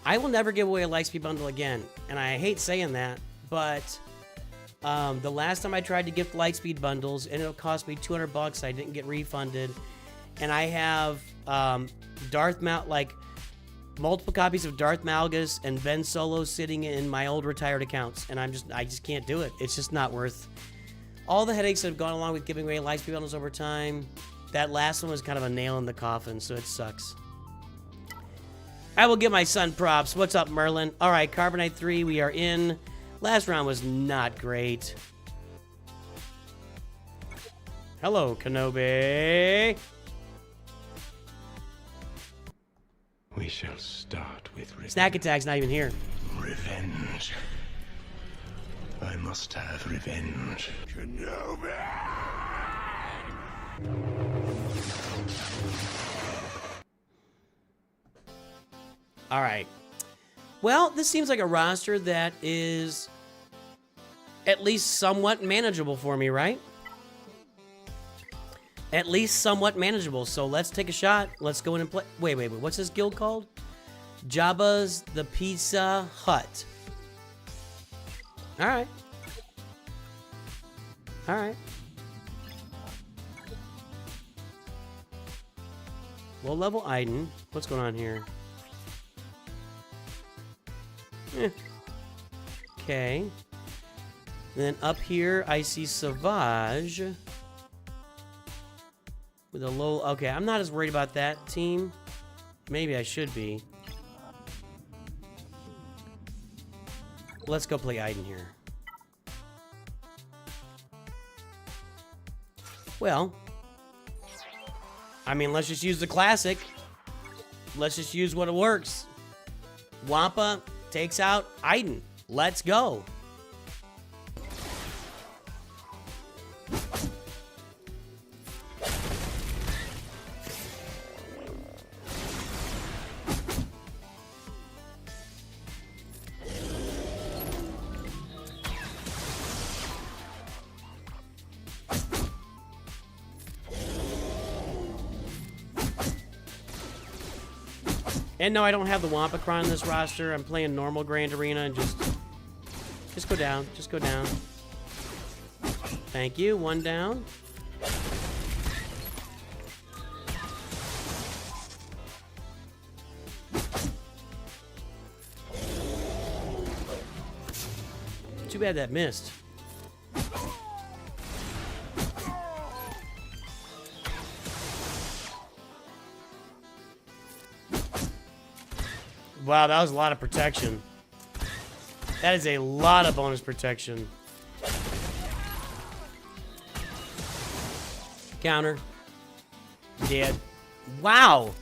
I will never give away a Lightspeed bundle again, and I hate saying that, but the last time I tried to gift Lightspeed bundles, and it'll cost me $200. I didn't get refunded, and I have multiple copies of Darth Malgus and Ben Solo sitting in my old retired accounts, and I just can't do it. It's just not worth all the headaches that have gone along with giving away Lightspeed bundles over time. That last one was kind of a nail in the coffin, so it sucks. I will give my son props. What's up, Merlin? All right, Carbonite 3, we are in. Last round was not great. Hello, Kenobi. We shall start with revenge. Snack Attack's not even here. Revenge. I must have revenge. Kenobi! All right. Well, this seems like a roster that is at least somewhat manageable for me, right? At least somewhat manageable. So let's take a shot. Let's go in and play. Wait. What's this guild called? Jabba's the Pizza Hut. All right. All right. Low level Iden. What's going on here? Okay. Then up here, I see Savage. With a low... Okay, I'm not as worried about that team. Maybe I should be. Let's go play Iden here. Well... I mean, let's just use the classic. Let's just use what it works. Wampa takes out Iden. Let's go. And no, I don't have the Wampacron in this roster. I'm playing normal Grand Arena and just go down. Just go down. Thank you. One down. Too bad that missed. Wow, that was a lot of protection. That is a lot of bonus protection. Counter. Dead. Wow.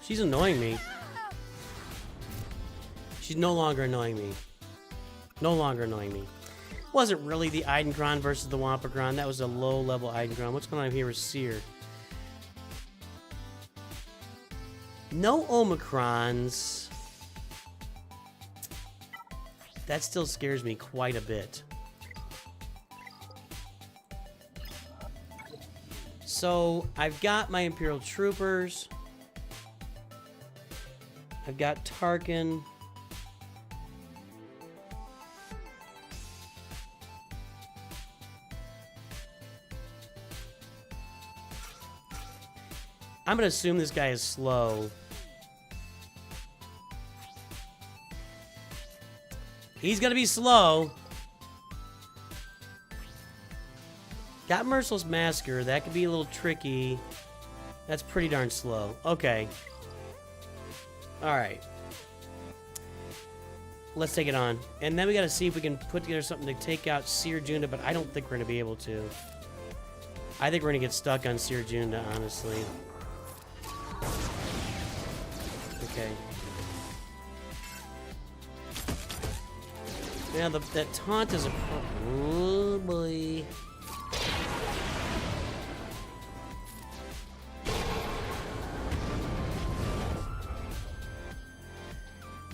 She's annoying me. She's no longer annoying me. No longer annoying me. Wasn't really the Eidengron versus the Wampagron. That was a low-level Eidengron. What's going on here with Seer? No Omicrons. That still scares me quite a bit. So, I've got my Imperial Troopers. I've got Tarkin. I'm gonna assume this guy is slow. He's gonna be slow. Got Merciless Masker. That could be a little tricky. That's pretty darn slow. Okay. Alright. Let's take it on. And then we gotta see if we can put together something to take out Seer Junda, but I don't think we're gonna be able to. I think we're gonna get stuck on Seer Junda, honestly. Okay. Now, that taunt is a oh, boy.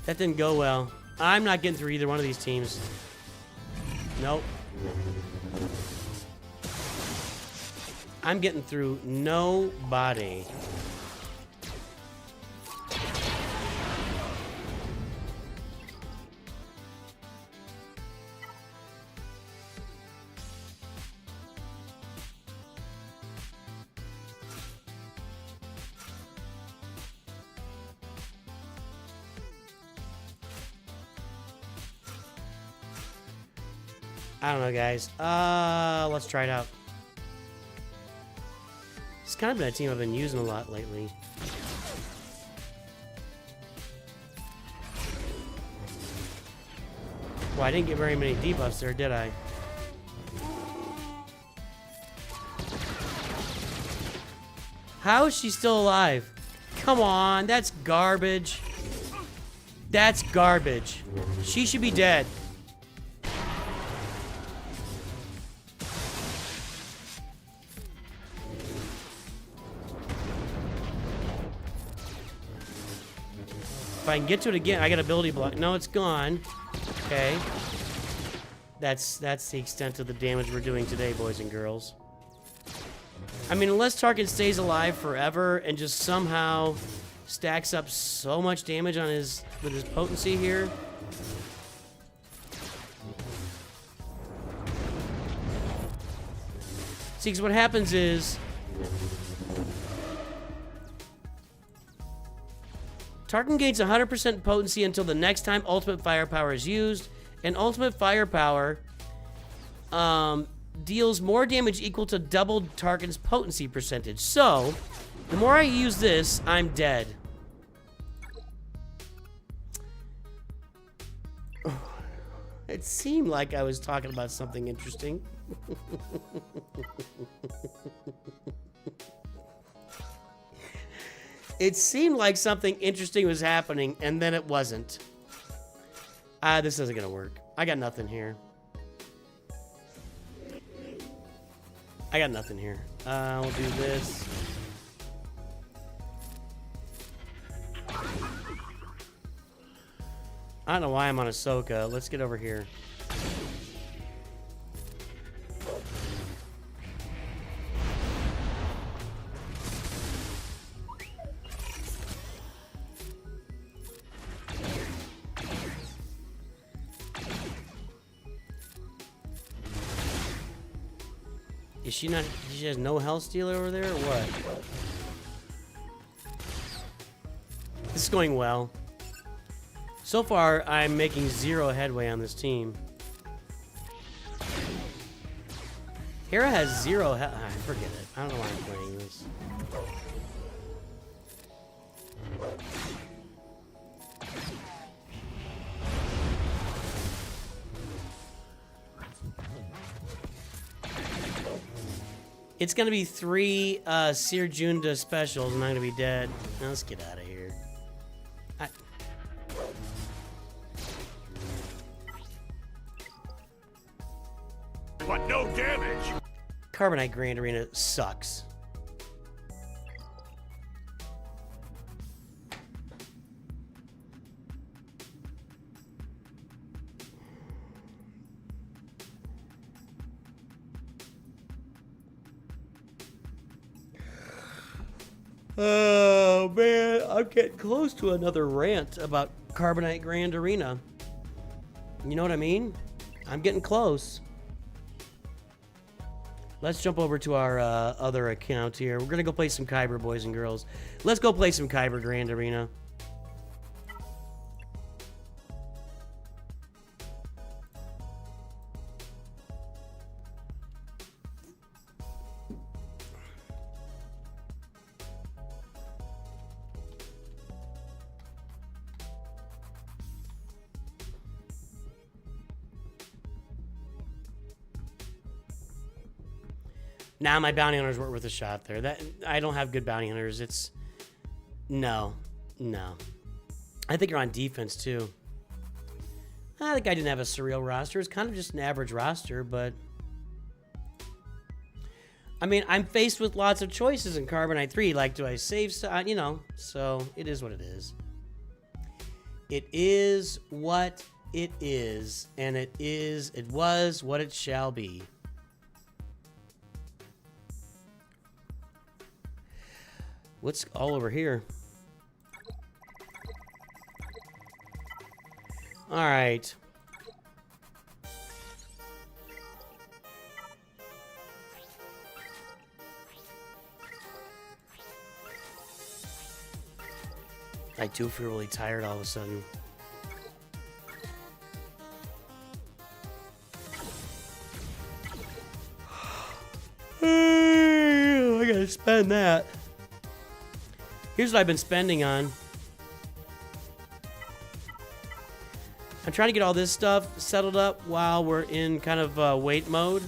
That didn't go well. I'm not getting through either one of these teams. Nope. I'm getting through nobody. I don't know, guys. Let's try it out. It's kind of been a team I've been using a lot lately. Well, I didn't get very many debuffs there, did I? How is she still alive? Come on, that's garbage. That's garbage. She should be dead. If I can get to it again, I got ability block. No, it's gone. Okay. That's the extent of the damage we're doing today, boys and girls. I mean, unless Tarkin stays alive forever and just somehow stacks up so much damage on with his potency here. See, because what happens is Tarkin gains 100% potency until the next time Ultimate Firepower is used, and Ultimate Firepower deals more damage equal to double Tarkin's potency percentage. So, the more I use this, I'm dead. It seemed like I was talking about something interesting. It seemed like something interesting was happening, and then it wasn't. This isn't gonna work. I got nothing here. I got nothing here. We'll do this. I don't know why I'm on Ahsoka. Let's get over here. Is she not? She has no health stealer over there, or what? This is going well. So far, I'm making 0 headway on this team. Hera has 0 health. Forget it. I don't know why I'm playing this. It's gonna be 3 Seer Junda specials, and I'm gonna be dead. Now let's get out of here. But no damage. Carbonite Grand Arena sucks. Oh man, I'm getting close to another rant about Carbonite Grand Arena. You know what I mean? I'm getting close. Let's jump over to our other account here. We're gonna go play some Kyber, boys and girls. Let's go play some Kyber Grand Arena. Nah, my bounty hunters weren't worth a shot there. That I don't have good bounty hunters. It's no. I think you're on defense too. I think I didn't have a surreal roster. It's kind of just an average roster, but I mean, I'm faced with lots of choices in Carbonite 3. Like, do I save stuff? You know, so it is what it is. It is what it is, and it was what it shall be. What's all over here? All right. I do feel really tired all of a sudden. I gotta spend that. Here's what I've been spending on. I'm trying to get all this stuff settled up while we're in kind of wait mode.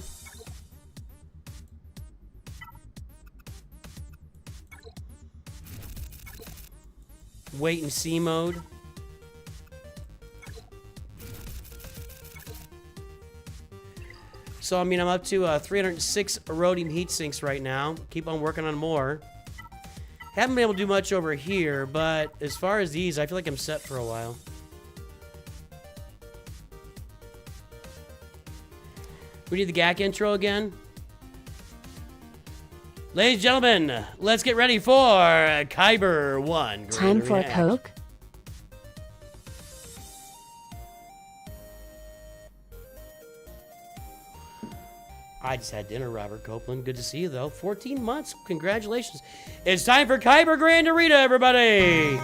Wait and see mode. So, I mean, I'm up to 306 rhodium heat sinks right now. Keep on working on more. Haven't been able to do much over here, but as far as these, I feel like I'm set for a while. We need the GAC intro again. Ladies and gentlemen, let's get ready for Kyber 1. Time for a Coke? I just had dinner, Robert Copeland. Good to see you, though. 14 months. Congratulations. It's time for Kyber Grand Arena, everybody!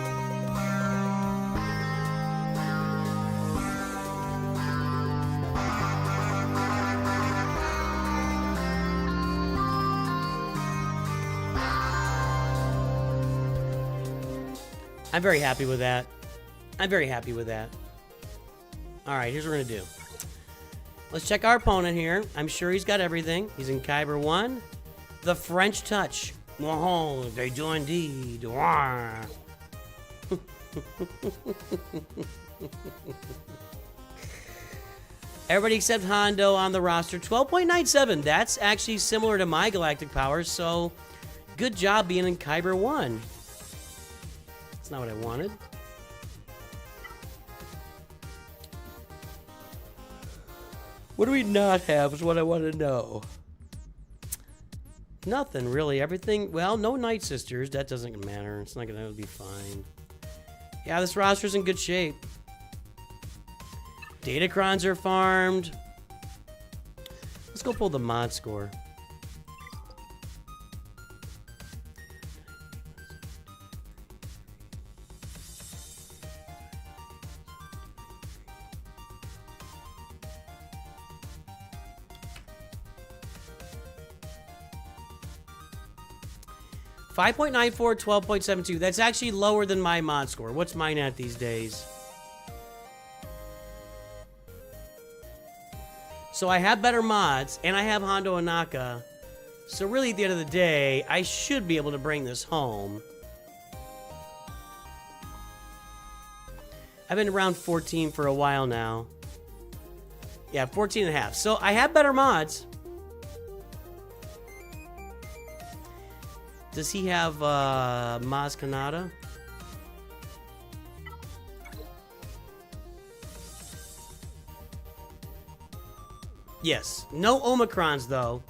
I'm very happy with that. I'm very happy with that. All right, here's what we're going to do. Let's check our opponent here. I'm sure he's got everything. He's in Kyber 1. The French Touch. Oh, they do indeed. Everybody except Hondo on the roster. 12.97. That's actually similar to my galactic powers, so good job being in Kyber 1. That's not what I wanted. What do we not have is what I want to know. Nothing, really. Everything, well, no Night Sisters. That doesn't matter. It's not going to be fine. Yeah, this roster's in good shape. Datacrons are farmed. Let's go pull the mod score. .94, 12.72. That's actually lower than my mod score. What's mine at these days? So I have better mods, and I have Hondo and Naka. So really, at the end of the day, I should be able to bring this home. I've been around 14 for a while now. Yeah, 14 and a half. So I have better mods. Does he have Maz Kanata? Yes. No Omicrons, though.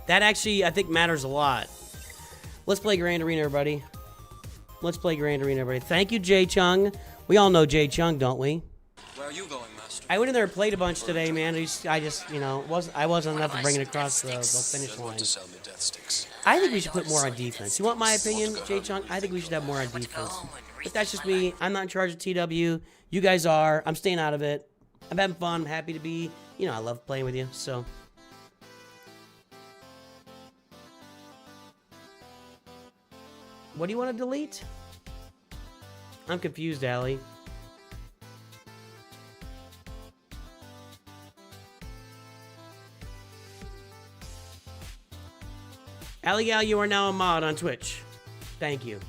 That actually, I think, matters a lot. Let's play Grand Arena, everybody. Let's play Grand Arena, everybody. Thank you, Jay Chung. We all know Jay Chung, don't we? Where are you going, Master? I went in there and played a bunch today, man. I just, you know, I wasn't enough to bring it across the finish line. I think we should put more on defense. You want my opinion, Jay Chung? I think we should have more on defense. But that's just me. I'm not in charge of TW. You guys are. I'm staying out of it. I'm having fun. I'm happy to be. You know, I love playing with you, so. What do you want to delete? I'm confused, Allie. Allie Gal, you are now a mod on Twitch. Thank you.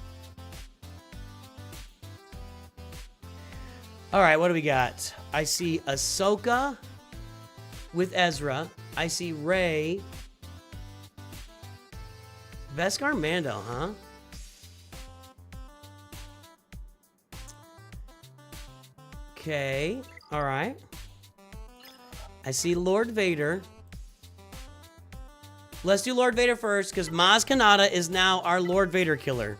Alright, what do we got? I see Ahsoka with Ezra. I see Rey. Beskar Mando, huh? Okay, alright. I see Lord Vader. Let's do Lord Vader first, because Maz Kanata is now our Lord Vader killer.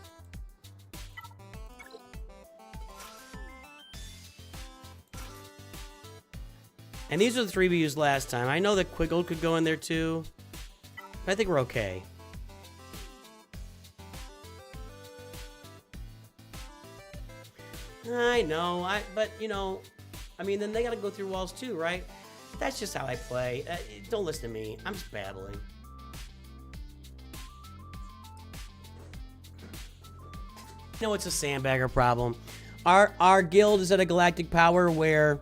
And these are the three we used last time. I know that Quiggle could go in there too. But I think we're okay. I know, but you know, I mean, then they gotta go through walls too, right? That's just how I play. Don't listen to me. I'm just babbling. No, it's a sandbagger problem. Our guild is at a galactic power where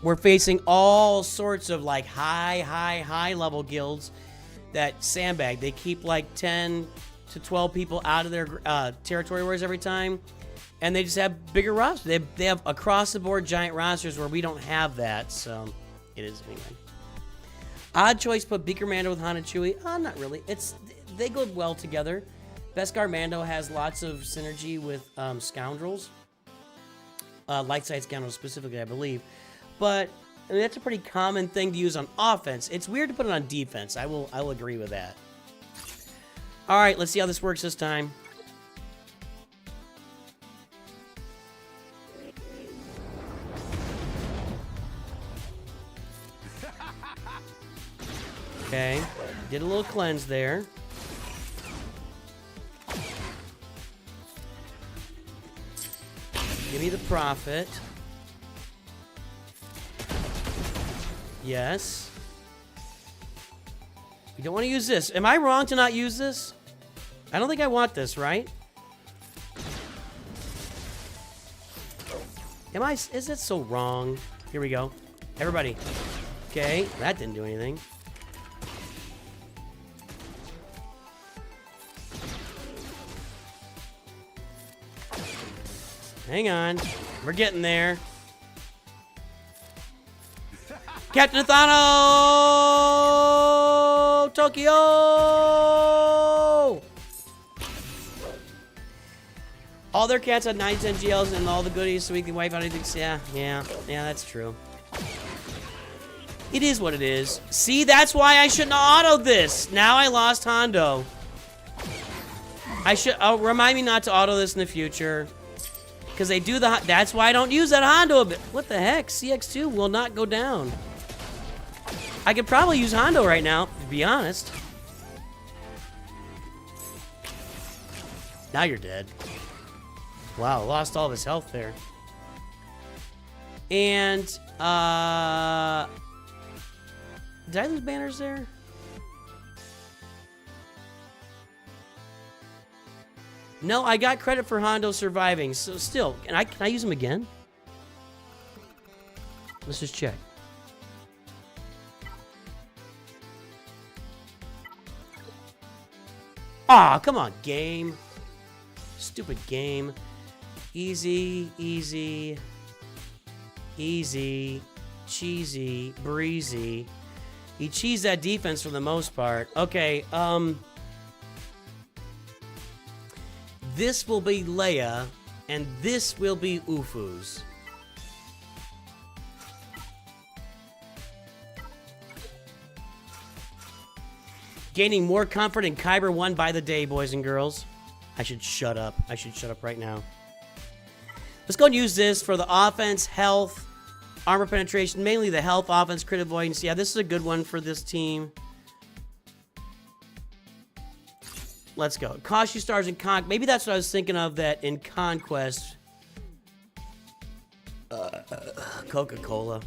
we're facing all sorts of like high level guilds that sandbag. They keep like 10 to 12 people out of their territory wars every time, and they just have bigger rosters. They have across the board giant rosters where we don't have that. So it is anyway. Odd choice, put Beaker Mando with Han and Chewie. Not really. They go well together. Beskar Mando has lots of synergy with Scoundrels. Light side Scoundrels specifically, I believe. But I mean, that's a pretty common thing to use on offense. It's weird to put it on defense. I will agree with that. All right, let's see how this works this time. Okay, did a little cleanse there. Give me the Prophet. Yes. We don't want to use this. Am I wrong to not use this? I don't think I want this, right? Is it so wrong? Here we go. Everybody. Okay, that didn't do anything. Hang on. We're getting there. Captain Athano! Tokyo! All their cats had 910 GLs and all the goodies so we can wipe out anything. Yeah, that's true. It is what it is. See, that's why I shouldn't have autoed this. Now I lost Hondo. I should, remind me not to auto this in the future. Because they do that's why I don't use that Hondo a bit. What the heck? CX2 will not go down. I could probably use Hondo right now, to be honest. Now you're dead. Wow, lost all of his health there. And, did I lose banners there? No, I got credit for Hondo surviving. So still, can I use him again? Let's just check. Aw, come on, game. Stupid game. Easy, easy, easy, cheesy, breezy. He cheesed that defense for the most part. Okay, this will be Leia, and this will be Ufu's. Gaining more comfort in Kyber 1 by the day, boys and girls. I should shut up. I should shut up right now. Let's go and use this for the offense, health, armor penetration, mainly the health, offense, crit avoidance. Yeah, this is a good one for this team. Let's go. Cost you stars in maybe that's what I was thinking of, that in Conquest. Coca-Cola.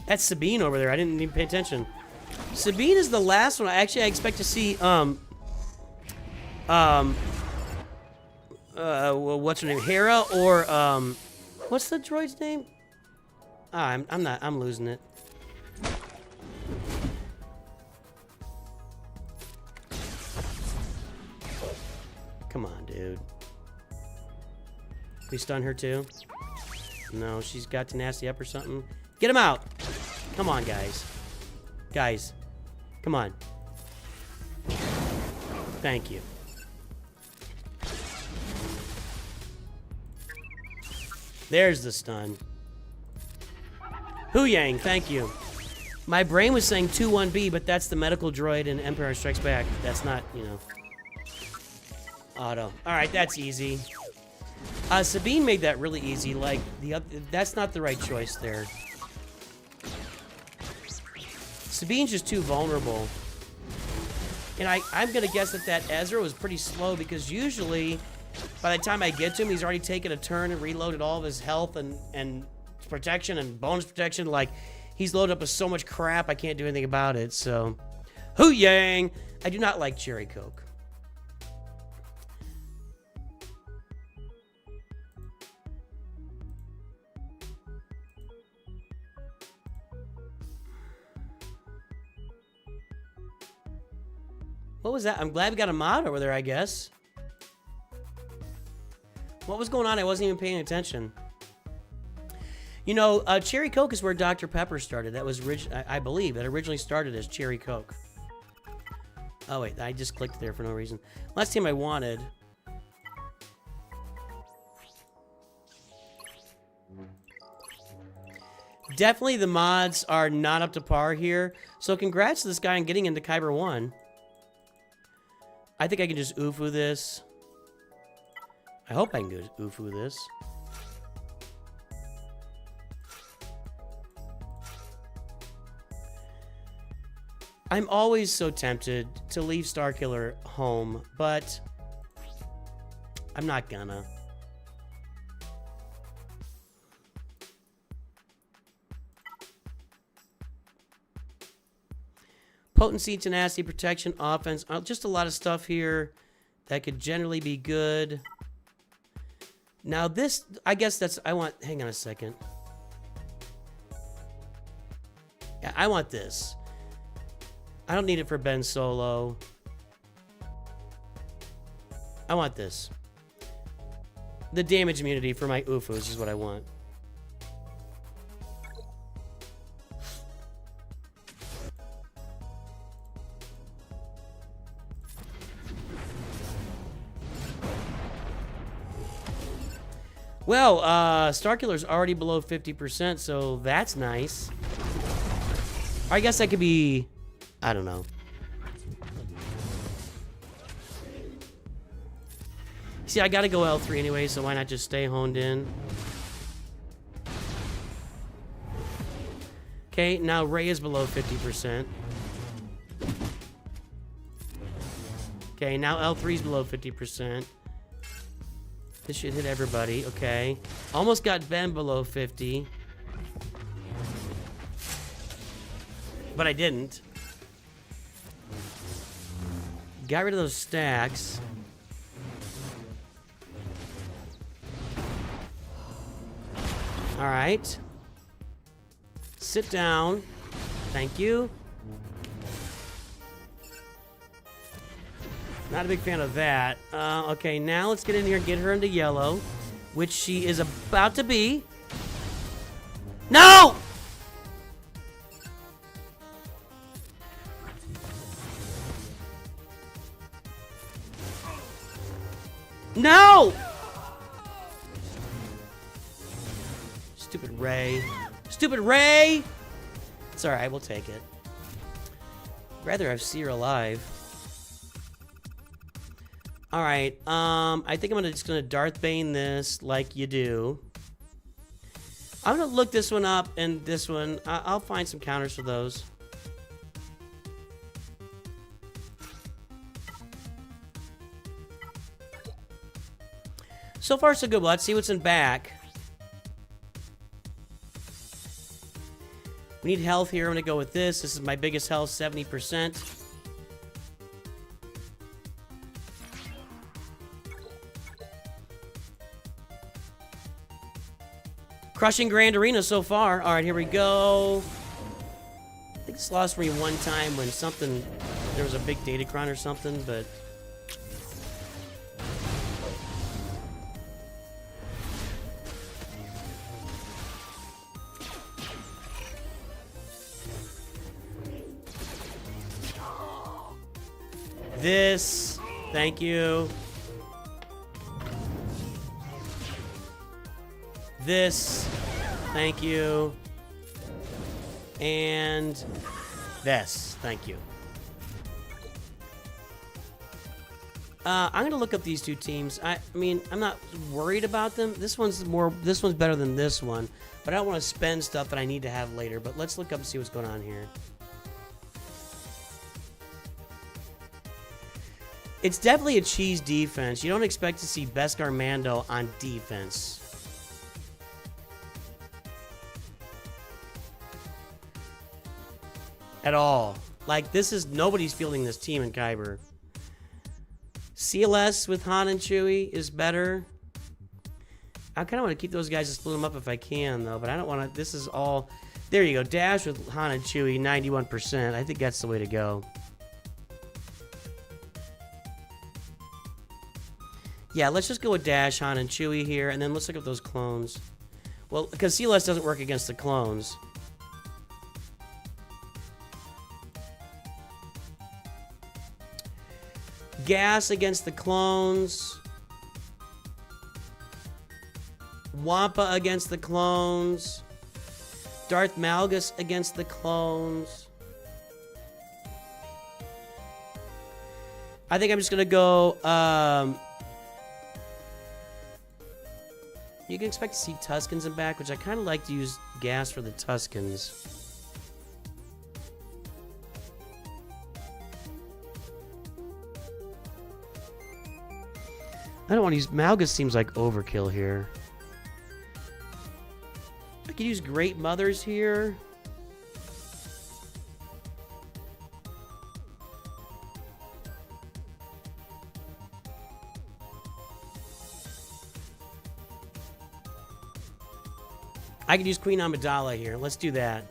That's Sabine over there. I didn't even pay attention. Sabine is the last one. Actually, I expect to see, what's her name? Hera or, what's the droid's name? I'm losing it. Come on, dude. We stun her too? No, she's got tenacity up or something. Get him out! Come on, guys. Guys. Come on. Thank you. There's the stun. Hu Yang, thank you. My brain was saying 2-1B, but that's the medical droid in Empire Strikes Back. That's not, you know. Auto. Alright, that's easy. Sabine made that really easy. Like, that's not the right choice there. Sabine's just too vulnerable. And I'm going to guess that Ezra was pretty slow, because usually, by the time I get to him, he's already taken a turn and reloaded all of his health and protection and bonus protection. Like, he's loaded up with so much crap, I can't do anything about it, so. Hu Yang! I do not like Cherry Coke. What was that? I'm glad we got a mod over there, I guess. What was going on? I wasn't even paying attention. You know, Cherry Coke is where Dr. Pepper started. That was, I believe, it originally started as Cherry Coke. Oh, wait, I just clicked there for no reason. Last time I wanted. Definitely the mods are not up to par here. So congrats to this guy on getting into Kyber 1. I think I can just Ufu this. I hope I can go Ufu this. I'm always so tempted to leave Starkiller home, but I'm not gonna. Potency, tenacity, protection, offense. Just a lot of stuff here that could generally be good. Now this, I guess that's, hang on a second. Yeah, I want this. I don't need it for Ben Solo. I want this. The damage immunity for my Ufos is what I want. Well, Starkiller's already below 50%, so that's nice. I guess that could be, I don't know. See, I gotta go L3 anyway, so why not just stay honed in? Okay, now Rey is below 50%. Okay, now L3 is below 50%. This should hit everybody, okay. Almost got Ben below 50. But I didn't. Got rid of those stacks. Alright. Sit down. Thank you. Not a big fan of that. Okay, now let's get in here and get her into yellow, which she is about to be. No! No! Stupid Ray. Stupid Ray! It's alright, we'll take it. Rather have see her alive. Alright, I think I'm just gonna Darth Bane this like you do. I'm gonna look this one up and this one. I'll find some counters for those. So far, so good. Well, let's see what's in back. We need health here. I'm gonna go with this. This is my biggest health, 70%. Crushing Grand Arena so far. All right, here we go. I think this lost me one time when something, there was a big Datacron or something, but. This, thank you. This, thank you. And this, thank you. I'm gonna look up these two teams. I mean, I'm not worried about them. This one's better than this one, but I don't want to spend stuff that I need to have later. But let's look up and see what's going on here. It's definitely a cheese defense. You don't expect to see Beskar Mando on defense. At all. Like, this is, nobody's fielding this team in Kyber. CLS with Han and Chewie is better. I kind of want to keep those guys and split them up if I can, though. But I don't want to, this is all, there you go. Dash with Han and Chewie, 91%. I think that's the way to go. Yeah, let's just go with Dash, Han, and Chewie here, and then let's look at those clones. Well, because CLS doesn't work against the clones. Gas against the clones. Wampa against the clones. Darth Malgus against the clones. I think I'm just going to go... You can expect to see Tuskens in back, which I kind of like to use gas for the Tuskens. I don't want to use... Malgus seems like overkill here. I could use Great Mothers here. I could use Queen Amidala here. Let's do that.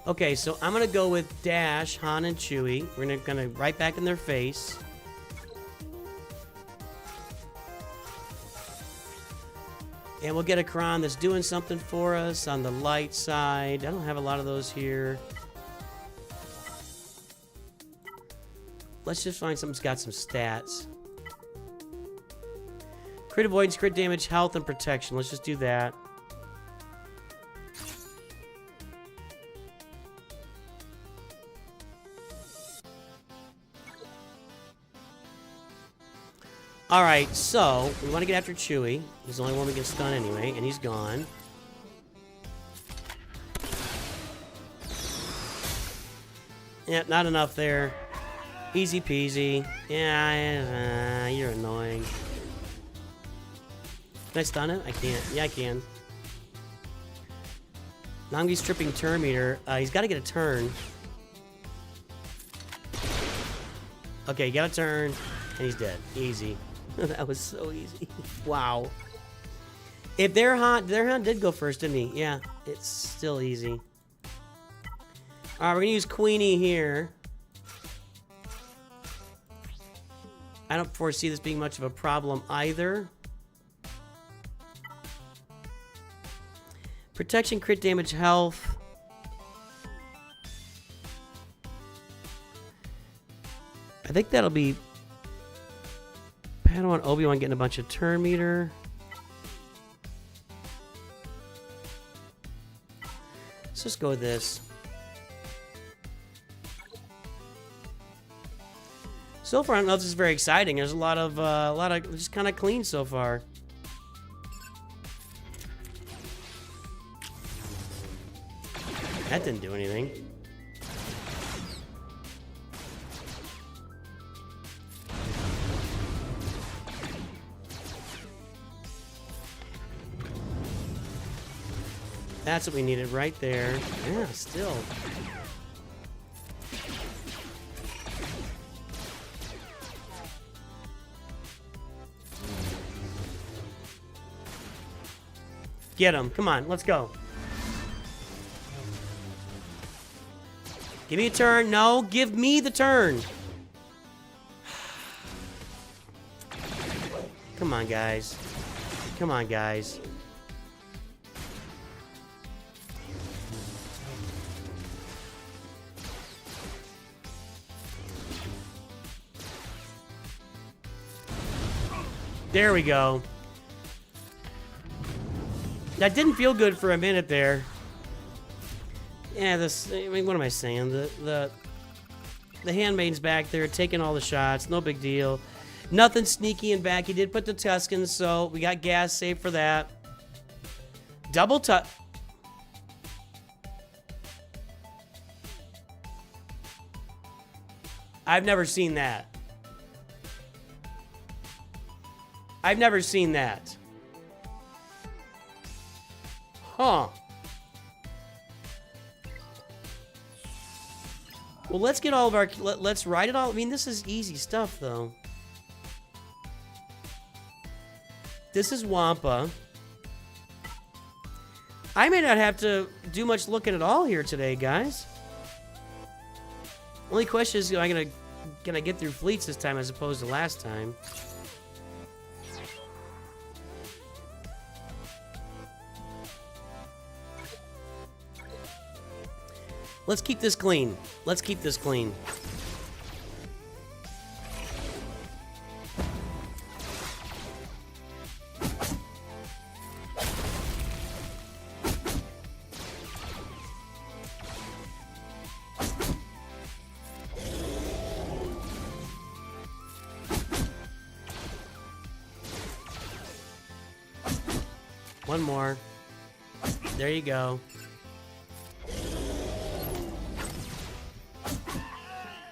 Okay, so I'm going to go with Dash, Han, and Chewie. We're going to right back in their face. And we'll get a Kron that's doing something for us on the light side. I don't have a lot of those here. Let's just find something that's got some stats. Crit avoidance, crit damage, health, and protection. Let's just do that. Alright, so we want to get after Chewie. He's the only one we can stun anyway, and he's gone. Yeah, not enough there. Easy peasy. Yeah, you're annoying. Can I stun it? I can't. Yeah, I can. Namgi's tripping turn meter. He's got to get a turn. Okay, got a turn, and he's dead. Easy. That was so easy. Wow. If their Han did go first, didn't he? Yeah, it's still easy. Alright, we're gonna use Queenie here. I don't foresee this being much of a problem either. Protection, crit damage, health. I think that'll be Padawan Obi-Wan getting a bunch of turn meter. Let's just go with this. So far, I don't know if this is very exciting. There's a lot of just kind of clean so far. That didn't do anything. That's what we needed right there. Yeah, still. Get him. Come on, let's go. Give me a turn. No, give me the turn. Come on, guys. Come on, guys. There we go. That didn't feel good for a minute there. Yeah, this. I mean, what am I saying? The handmaid's back there taking all the shots. No big deal. Nothing sneaky in back. He did put the Tuscans, so we got gas saved for that. Double tuck. I've never seen that. I've never seen that. Huh. Well, let's get all of our... Let's write it all. I mean, this is easy stuff, though. This is Wampa. I may not have to do much looking at all here today, guys. Only question is, can I get through fleets this time as opposed to last time? Let's keep this clean. Let's keep this clean. One more. There you go.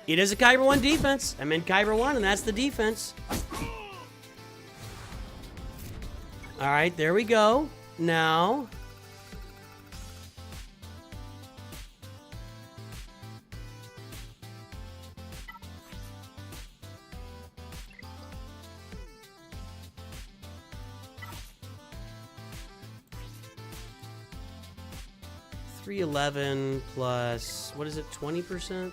It is a Kyber 1 defense. I'm in Kyber 1, and that's the defense. All right, there we go. Now... $311 plus... What is it, 20%?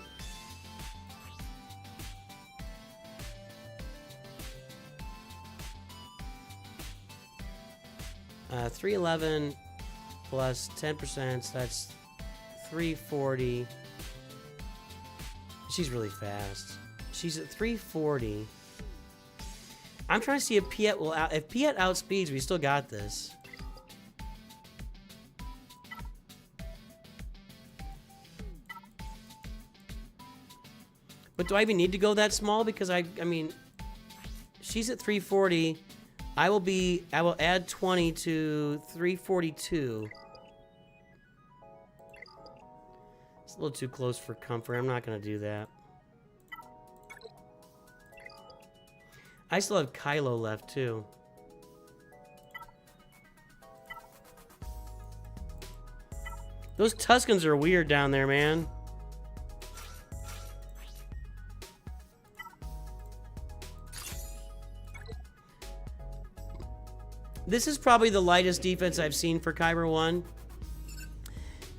$311 plus 10%, so that's $340. She's really fast. She's at $340. I'm trying to see if Piet will if Piet outspeeds, we still got this. But do I even need to go that small? Because I mean, she's at 340. I will add 20 to 342. It's a little too close for comfort. I'm not going to do that. I still have Kylo left, too. Those Tuscans are weird down there, man. This is probably the lightest defense I've seen for Kyber 1.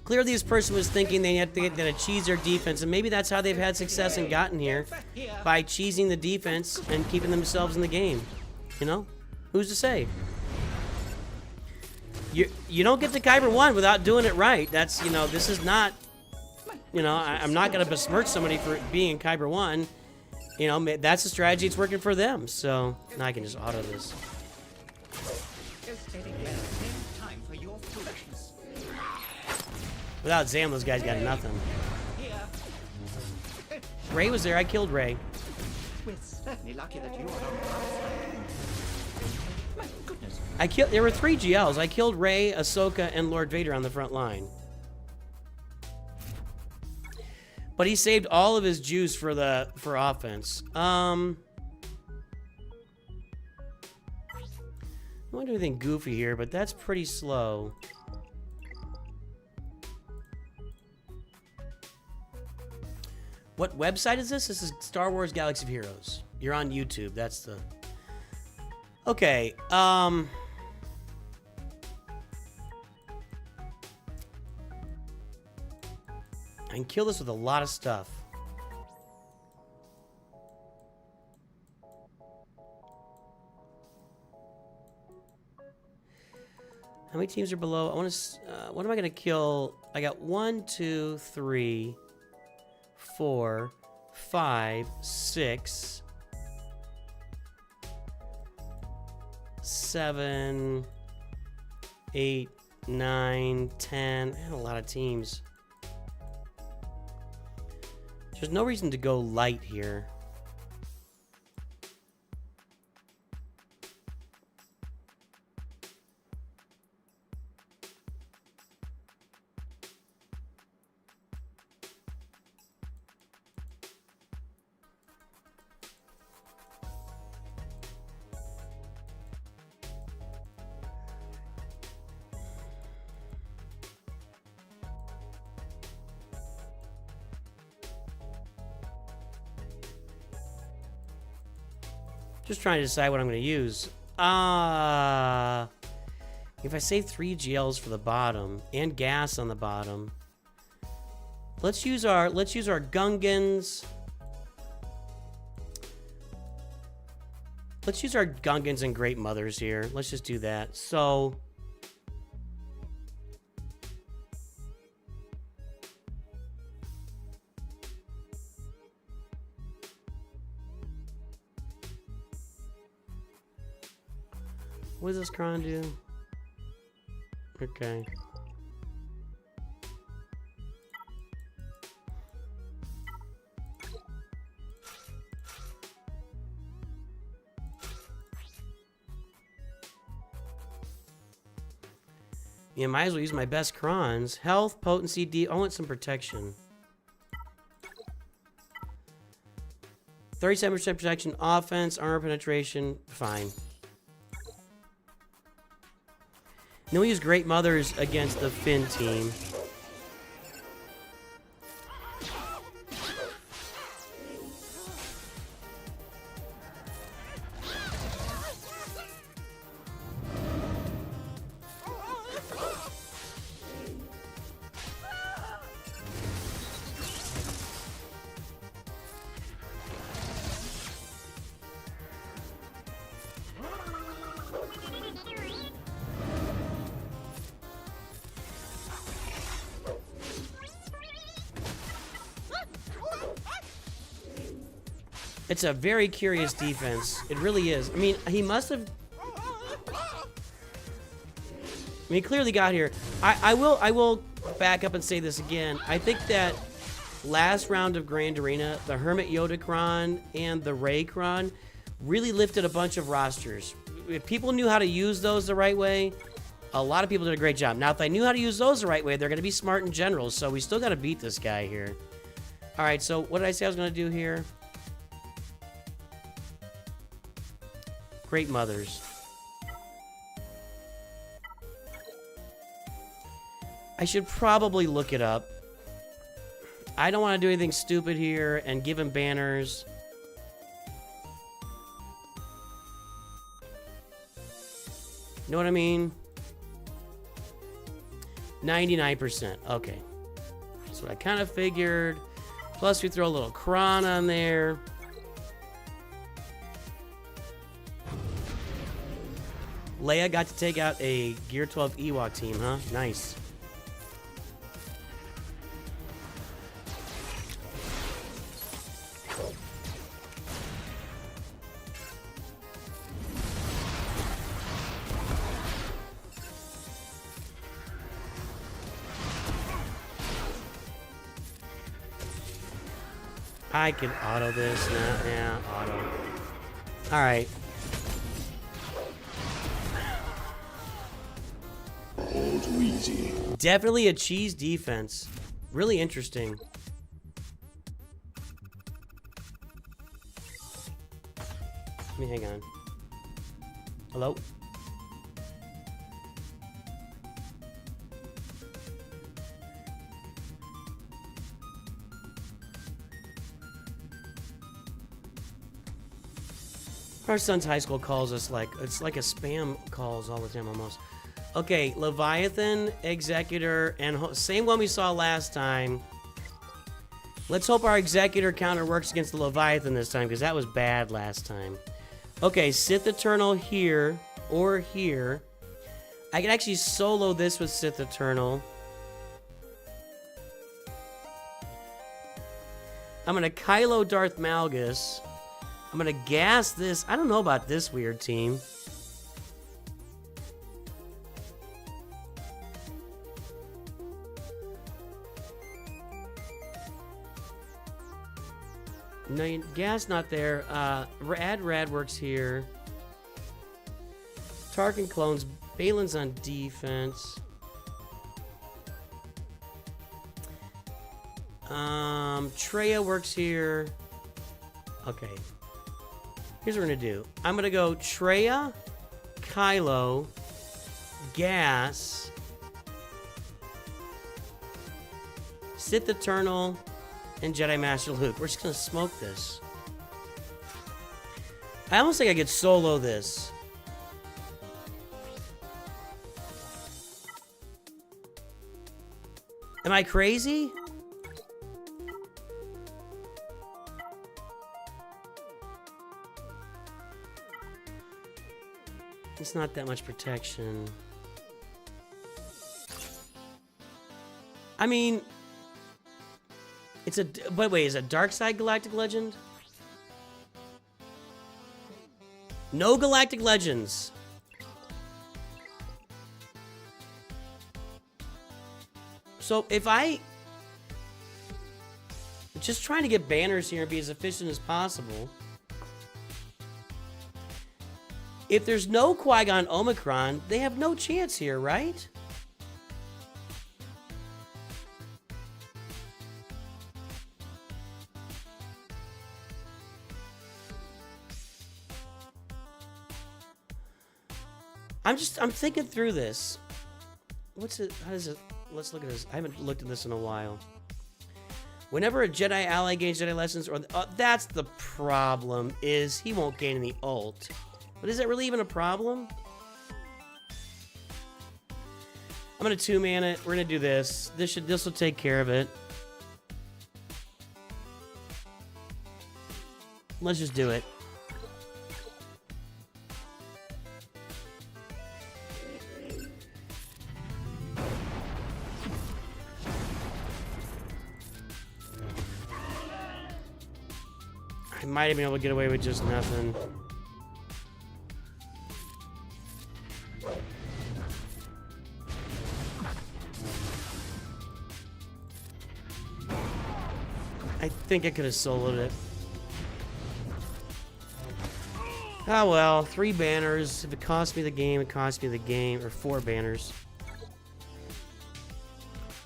Clearly, this person was thinking they had to cheese their defense, and maybe that's how they've had success and gotten here. by cheesing the defense and keeping themselves in the game. You know? Who's to say? You don't get to Kyber 1 without doing it right. That's, you know, this is not, you know, I'm not going to besmirch somebody for being Kyber 1. You know, that's a strategy. It's working for them. So now I can just auto this. Without Zam, those guys got nothing. Ray was there. I killed Ray. We're certainly lucky that you are on my goodness. There were 3 GLs. I killed Ray, Ahsoka, and Lord Vader on the front line. But he saved all of his juice for offense. I don't want to do anything goofy here, but that's pretty slow. What website is this? This is Star Wars Galaxy of Heroes. You're on YouTube. That's the... Okay, I can kill this with a lot of stuff. How many teams are below? I want to... what am I going to kill? I got 1, 2, 3, 4, 5, 6, 7, 8, 9, 10. I had a lot of teams. There's no reason to go light here. Just trying to decide what I'm going to use. If I save 3 GLs for the bottom and gas on the bottom, let's use our Gungans. Let's use our Gungans and Great Mothers here. Let's just do that. So what does this cron do? Okay. Yeah, might as well use my best crons. Health, potency, D. I want some protection. 37% protection, offense, armor penetration. Fine. Then we use Great Mothers against the Finn team. It's a very curious defense. It really is. I mean, he must have... I mean, he clearly got here. I will back up and say this again. I think that last round of Grand Arena, the Hermit Yoda Cron and the Rey Cron really lifted a bunch of rosters. If people knew how to use those the right way, a lot of people did a great job. Now, if they knew how to use those the right way, they're going to be smart in general. So we still got to beat this guy here. All right, so what did I say I was going to do here? Great Mothers. I should probably look it up. I don't want to do anything stupid here and give him banners. You know what I mean? 99%. Okay. That's what I kind of figured. Plus we throw a little cron on there. Leia got to take out a Gear 12 Ewok team, huh? Nice. I can auto this now. Yeah, auto. All right. All too easy. Definitely a cheese defense. Really interesting. Let me hang on. Hello? Our son's high school calls us like, it's like a spam calls all the time almost. Okay, Leviathan, Executor, and same one we saw last time. Let's hope our Executor counter works against the Leviathan this time, because that was bad last time. Okay, Sith Eternal here, or here. I can actually solo this with Sith Eternal. I'm going to Kylo Darth Malgus. I'm going to gas this. I don't know about this weird team. No, gas not there. Rad works here. Tarkin clones. Balin's on defense. Treya works here. Okay. Here's what we're gonna do. I'm gonna go Treya, Kylo, Gas, Sith Eternal, and Jedi Master Luke. We're just gonna smoke this. I almost think I could solo this. Am I crazy? It's not that much protection. I mean, it's a. But wait, is it Dark Side Galactic Legend? No Galactic Legends. So if I just trying to get banners here and be as efficient as possible. If there's no Qui-Gon Omicron, they have no chance here, right? I'm thinking through this. What's it? How does it? Let's look at this. I haven't looked at this in a while. Whenever a Jedi ally gains Jedi lessons, or that's the problem, is he won't gain any ult. But is that really even a problem? I'm gonna 2-man it. We're gonna do this. This will take care of it. Let's just do it. I might have been able to get away with just nothing. I think I could have soloed it. Oh well, 3 banners. If it cost me the game, it cost me the game. Or 4 banners.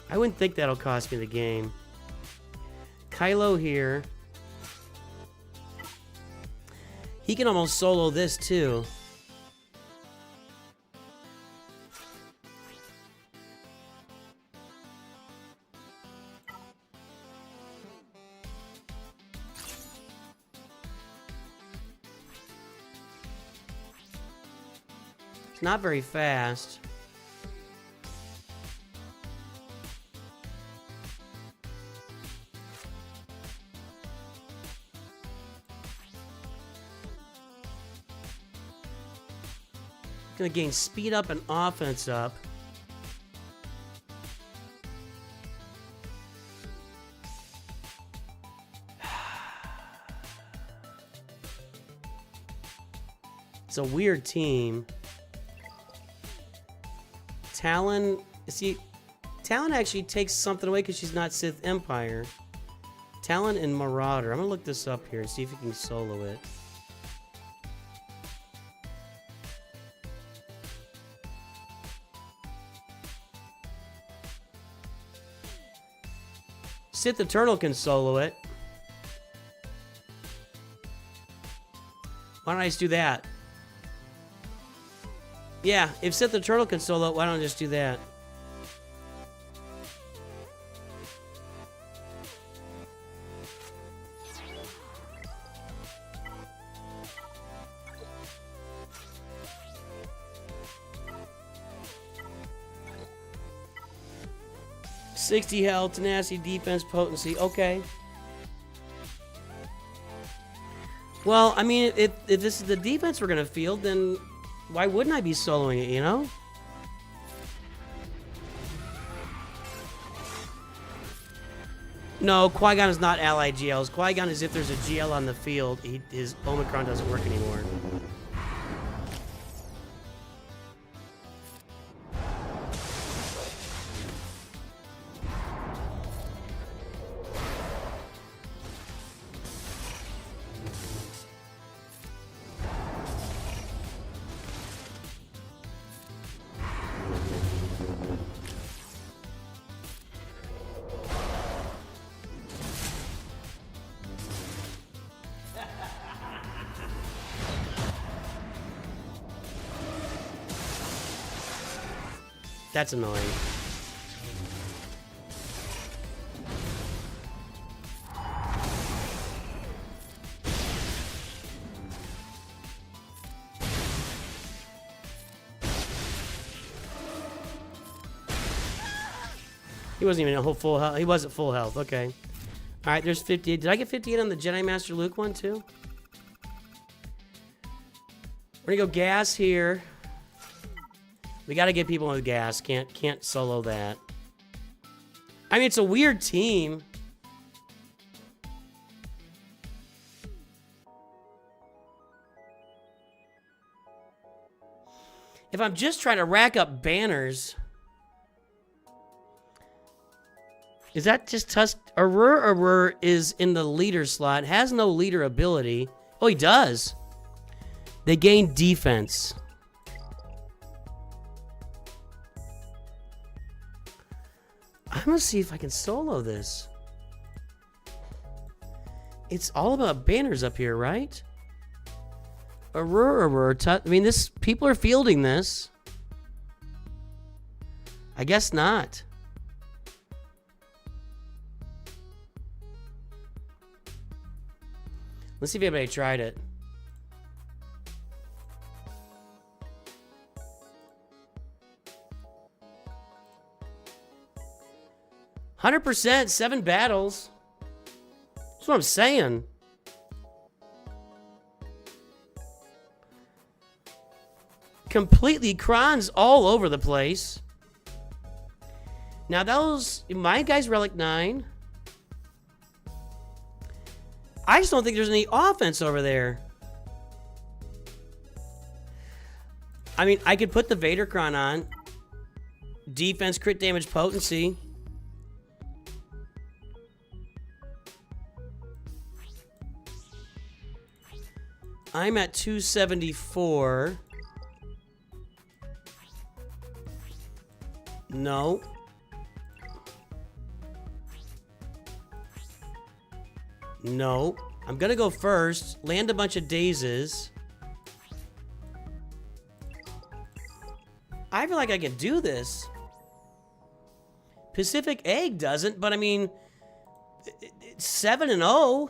I wouldn't think that'll cost me the game. Kylo here. He can almost solo this too. It's not very fast. Gonna gain speed up and offense up. It's a weird team. Talon, see, Talon actually takes something away because she's not Sith Empire. Talon and Marauder. I'm gonna look this up here and see if you can solo it. Sith Eternal can solo it. Why don't I just do that? Yeah, if Sith Eternal can solo it, why don't I just do that? .60 health, tenacity, defense, potency. Okay. Well, I mean, if this is the defense we're gonna field, then why wouldn't I be soloing it, you know? No, Qui-Gon is not allied GLs. Qui-Gon is if there's a GL on the field, his Omicron doesn't work anymore. That's annoying. He wasn't even at full health. He was at full health. Okay. All right, there's 58. Did I get 58 on the Jedi Master Luke one too? We're gonna go gas here. We gotta get people with gas. Can't solo that. I mean, it's a weird team. If I'm just trying to rack up banners, is that just Tusk? Arur is in the leader slot. Has no leader ability. Oh, he does. They gain defense. I'm gonna see if I can solo this. It's all about banners up here, right? I mean, this people are fielding this. I guess not. Let's see if anybody tried it. %, 7 battles. That's what I'm saying. Completely crons all over the place. Now those, my guy's Relic 9. I just don't think there's any offense over there. I mean, I could put the Vader Cron on. Defense, crit damage, potency. I'm at 274. No. No. I'm gonna go first, land a bunch of dazes. I feel like I can do this. Pacific Egg doesn't, but I mean, it's 7-0.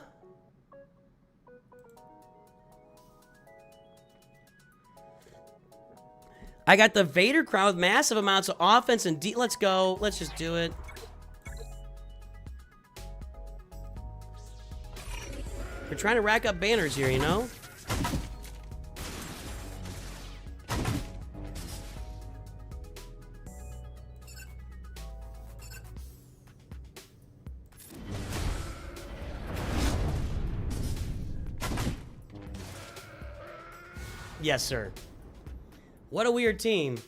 I got the Vader Crown with massive amounts of offense and let's go. Let's just do it. We're trying to rack up banners here, you know? Yes, sir. What a weird team.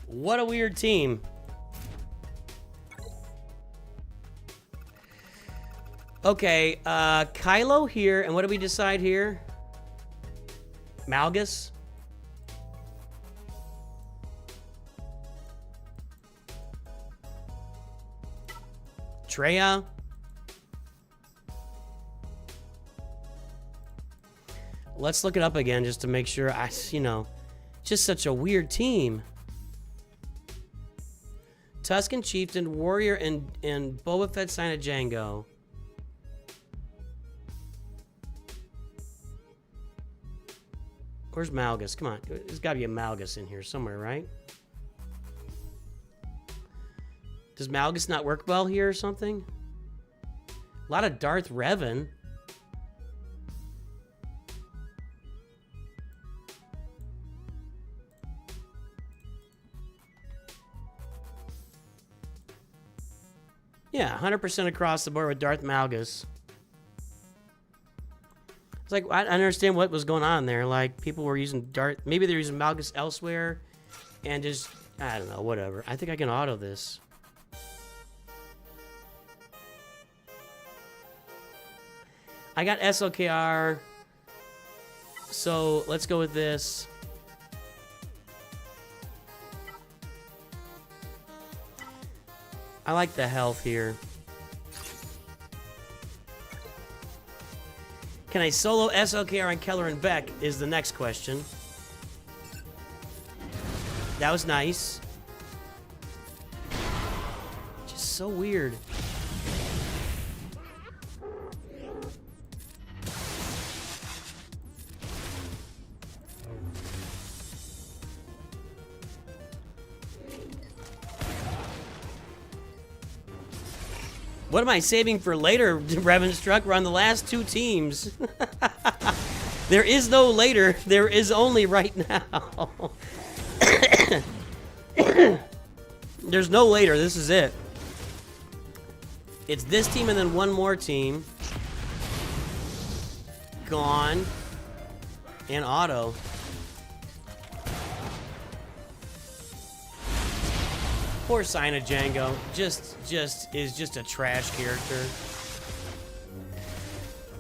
What a weird team. Okay, Kylo here, and what do we decide here? Malgus? Treya? Let's look it up again just to make sure. You know, just such a weird team. Tusken Chieftain, Warrior, and Boba Fett sign a Django. Where's Malgus? Come on. There's got to be a Malgus in here somewhere, right? Does Malgus not work well here or something? A lot of Darth Revan. Yeah, 100% across the board with Darth Malgus. It's like, I understand what was going on there. Like, people were using Darth... Maybe they're using Malgus elsewhere. And just... I don't know, whatever. I think I can auto this. I got SLKR. So, let's go with this. I like the health here. Can I solo SLKR on Keller and Beck is the next question. That was nice. Just so weird. What am I saving for later, Revenstruck? We're on the last two teams. There is no later. There is only right now. There's no later. This is it. It's this team and then one more team. Gone. And auto. Poor Sina Django. Is just a trash character.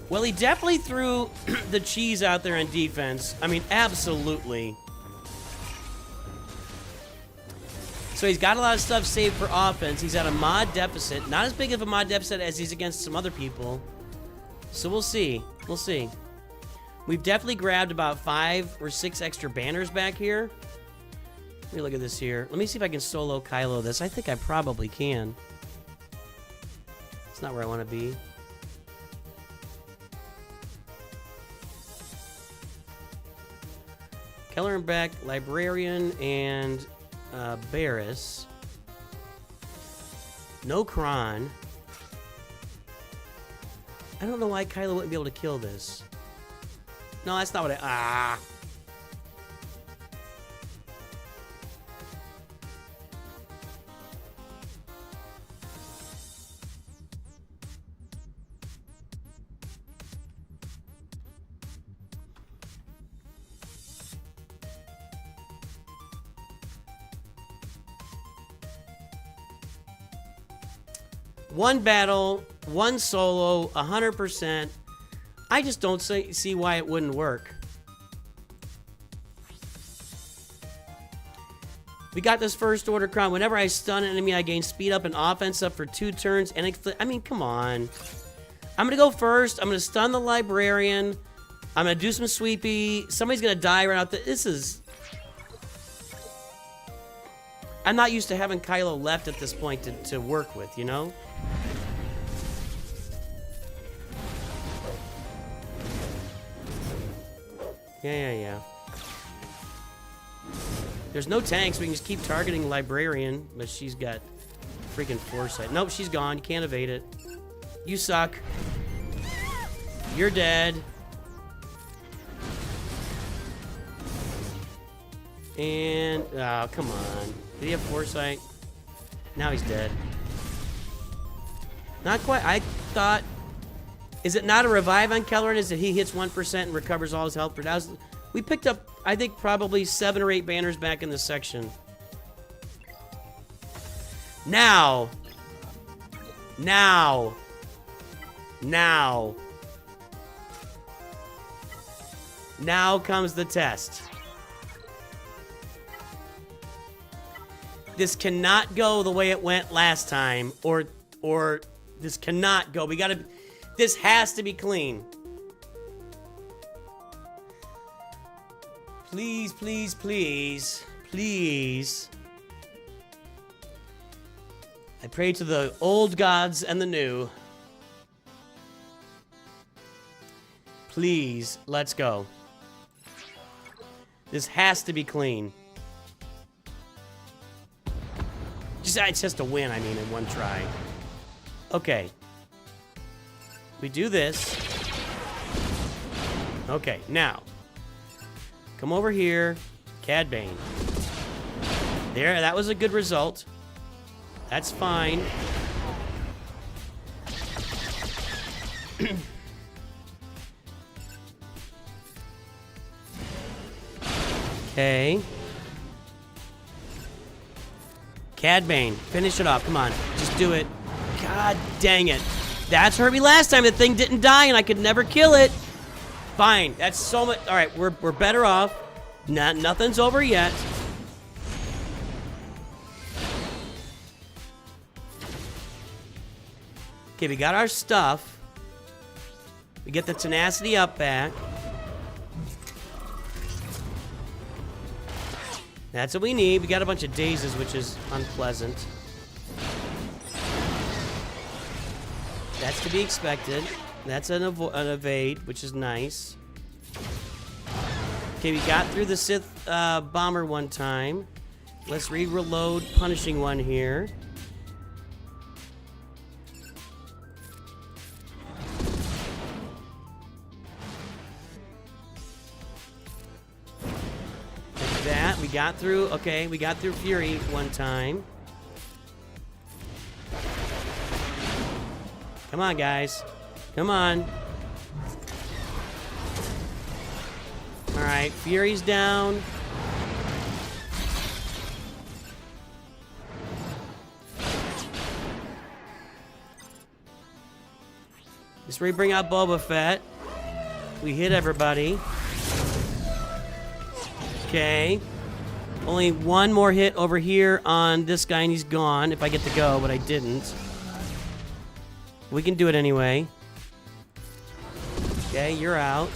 Well, he definitely threw the cheese out there in defense. I mean, absolutely. So he's got a lot of stuff saved for offense. He's at a mod deficit. Not as big of a mod deficit as he's against some other people. So we'll see. We'll see. We've definitely grabbed about 5 or 6 extra banners back here. Let me look at this here. Let me see if I can solo Kylo this. I think I probably can. It's not where I want to be. Keller and Beck, Librarian, and Barris. No Kron. I don't know why Kylo wouldn't be able to kill this. No, that's not what I... One battle, one solo, 100%. I just don't see why it wouldn't work. We got this first order crown. Whenever I stun an enemy, I gain speed up and offense up for 2 turns. And I mean, come on. I'm going to go first. I'm going to stun the Librarian. I'm going to do some sweepy. Somebody's going to die right out there. This is... I'm not used to having Kylo left at this point to work with, you know? Yeah. There's no tanks. We can just keep targeting Librarian, but she's got freaking foresight. Nope, she's gone. You can't evade it. You suck. You're dead. And... oh, come on. Did he have foresight? Now he's dead. Not quite. I thought... Is it not a revive on Kellerin? Is it he hits 1% and recovers all his health per thousand? We picked up, I think, probably 7 or 8 banners back in this section. Now. Now. Now. Now comes the test. This cannot go the way it went last time, or this cannot go. We gotta, this has to be clean. Please, please, please, please. I pray to the old gods and the new. Please, let's go. This has to be clean. It's just a win, I mean, in one try. Okay. We do this. Okay, now. Come over here. Cad Bane. There, that was a good result. That's fine. Okay. Cad Bane, finish it off. Come on, just do it. God dang it. That's hurt me last time. The thing didn't die and I could never kill it. Fine, that's so much. All right, we're better off. Nothing's over yet. Okay, we got our stuff. We get the tenacity up back. That's what we need. We got a bunch of dazes, which is unpleasant. That's to be expected. That's an evade, which is nice. Okay, we got through the Sith bomber one time. Let's reload punishing one here. That we got through. Okay, we got through Fury one time. Come on, guys. Come on. All right, Fury's down. This is where we bring out Boba Fett. We hit everybody. Okay. Only one more hit over here on this guy and he's gone if I get to go, but I didn't. We can do it anyway. Okay, you're out.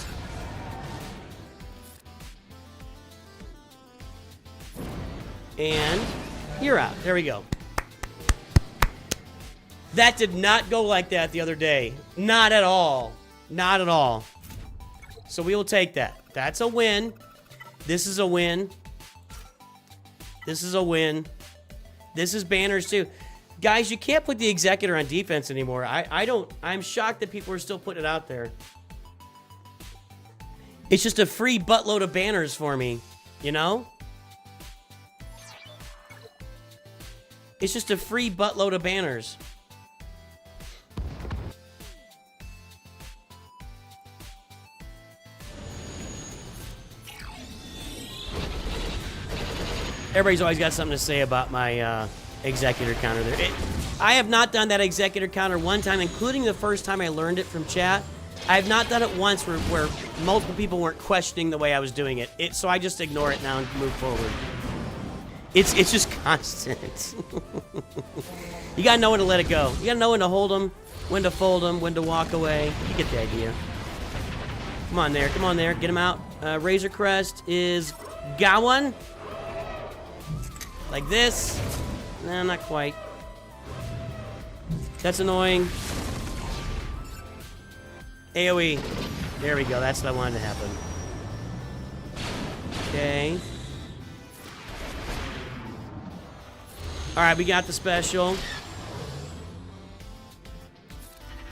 And you're out. There we go. That did not go like that the other day. Not at all. Not at all. So we will take that. That's a win. This is a win. This is a win. This is banners too. Guys, you can't put the Executor on defense anymore. I'm shocked that people are still putting it out there. It's just a free buttload of banners for me, you know? It's just a free buttload of banners. Everybody's always got something to say about my Executor counter there. I have not done that Executor counter one time, including the first time I learned it from chat. I have not done it once where multiple people weren't questioning the way I was doing it. So I just ignore it now and move forward. It's just constant. You gotta know when to let it go. You gotta know when to hold them, when to fold them, when to walk away. You get the idea. Come on there, come on there. Get him out. Razor Crest is got one. Like this. Nah, not quite. That's annoying. AoE. There we go. That's what I wanted to happen. Okay. Alright, we got the special.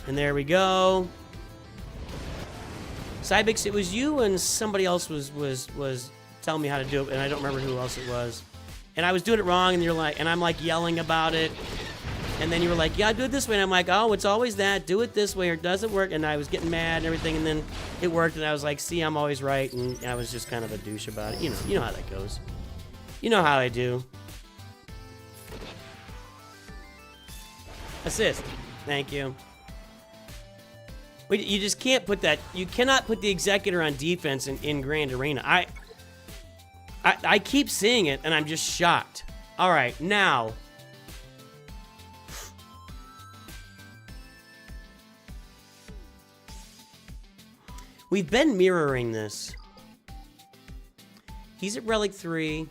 And there we go. Cybix, it was you and somebody else was telling me how to do it, and I don't remember who else it was. And I was doing it wrong, and you're like, and I'm like yelling about it. And then you were like, yeah, do it this way. And I'm like, oh, it's always that. Do it this way or it doesn't work. And I was getting mad and everything. And then it worked. And I was like, see, I'm always right. And I was just kind of a douche about it. You know how that goes. You know how I do. Assist. Thank you. Wait, you just can't put that. You cannot put the Executor on defense in Grand Arena. I keep seeing it, and I'm just shocked. All right, now. We've been mirroring this. He's at Relic 3.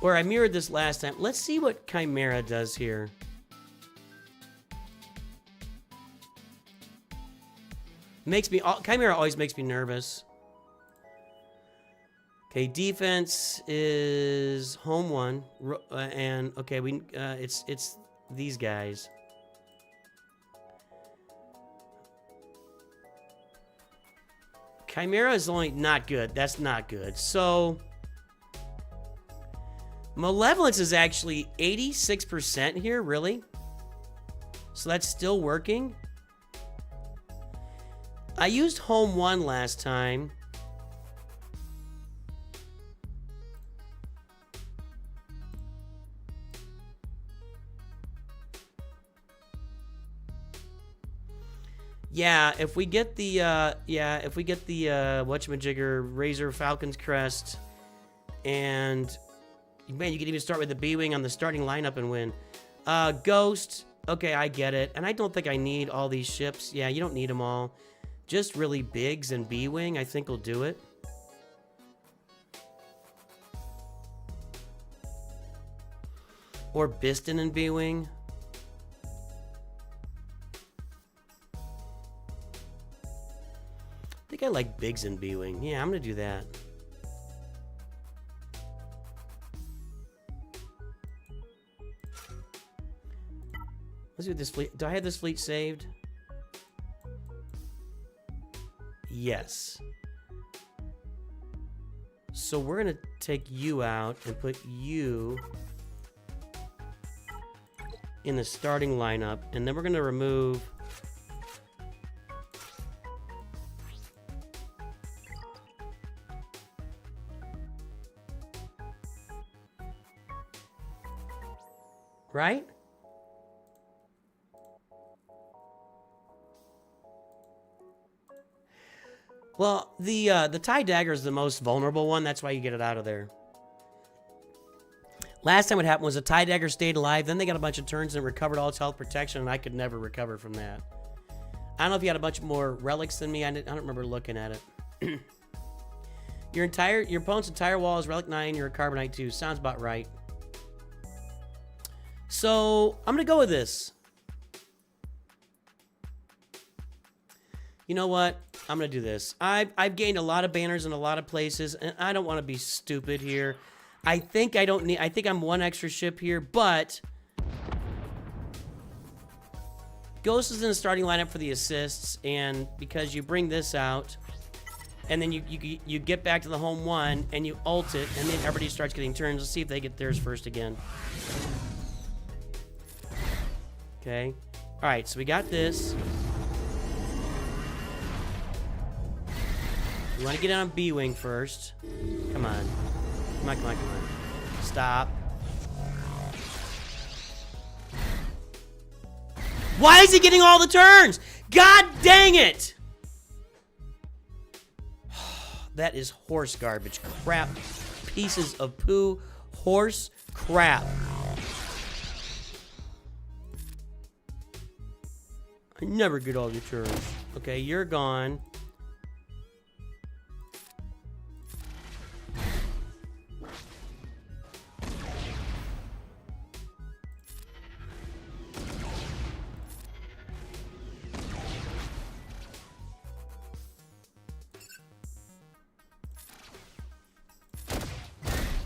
Or I mirrored this last time. Let's see what Chimera does here. Chimera always makes me nervous. Okay, defense is home 1, and okay, it's these guys. Chimera is only not good. That's not good. So Malevolence is actually 86% here, really? So that's still working? I used home 1 last time. Yeah, if we get the whatchamajigger, Razor Falcon's Crest, and man, you could even start with the B-Wing on the starting lineup and win. Ghost, okay, I get it. And I don't think I need all these ships. Yeah, you don't need them all. Just really Biggs and B-Wing, I think will do it. Or Biston and B-Wing. I think I like Biggs and B-Wing. Yeah, I'm going to do that. Let's do this fleet. Do I have this fleet saved? Yes. So we're going to take you out and put you in the starting lineup. And then we're going to remove... Right? Well, the TIE Dagger is the most vulnerable one. That's why you get it out of there. Last time what happened was the TIE Dagger stayed alive. Then they got a bunch of turns and recovered all its health protection, and I could never recover from that. I don't know if you had a bunch more relics than me. I don't remember looking at it. Your opponent's entire wall is Relic 9. You're a Carbonite 2. Sounds about right. So I'm gonna go with this. You know what? I'm gonna do this. I've gained a lot of banners in a lot of places, and I don't want to be stupid here. I think I'm one extra ship here, but Ghost is in the starting lineup for the assists, and because you bring this out, and then you get back to the home 1 and you ult it, and then everybody starts getting turns. Let's see if they get theirs first again. Okay. All right. So we got this. You want to get on B-Wing first. Come on. Come on, come on, come on. Stop. Why is he getting all the turns? God dang it! That is horse garbage. Crap. Pieces of poo. Horse crap. I never get all your turns. Okay, you're gone.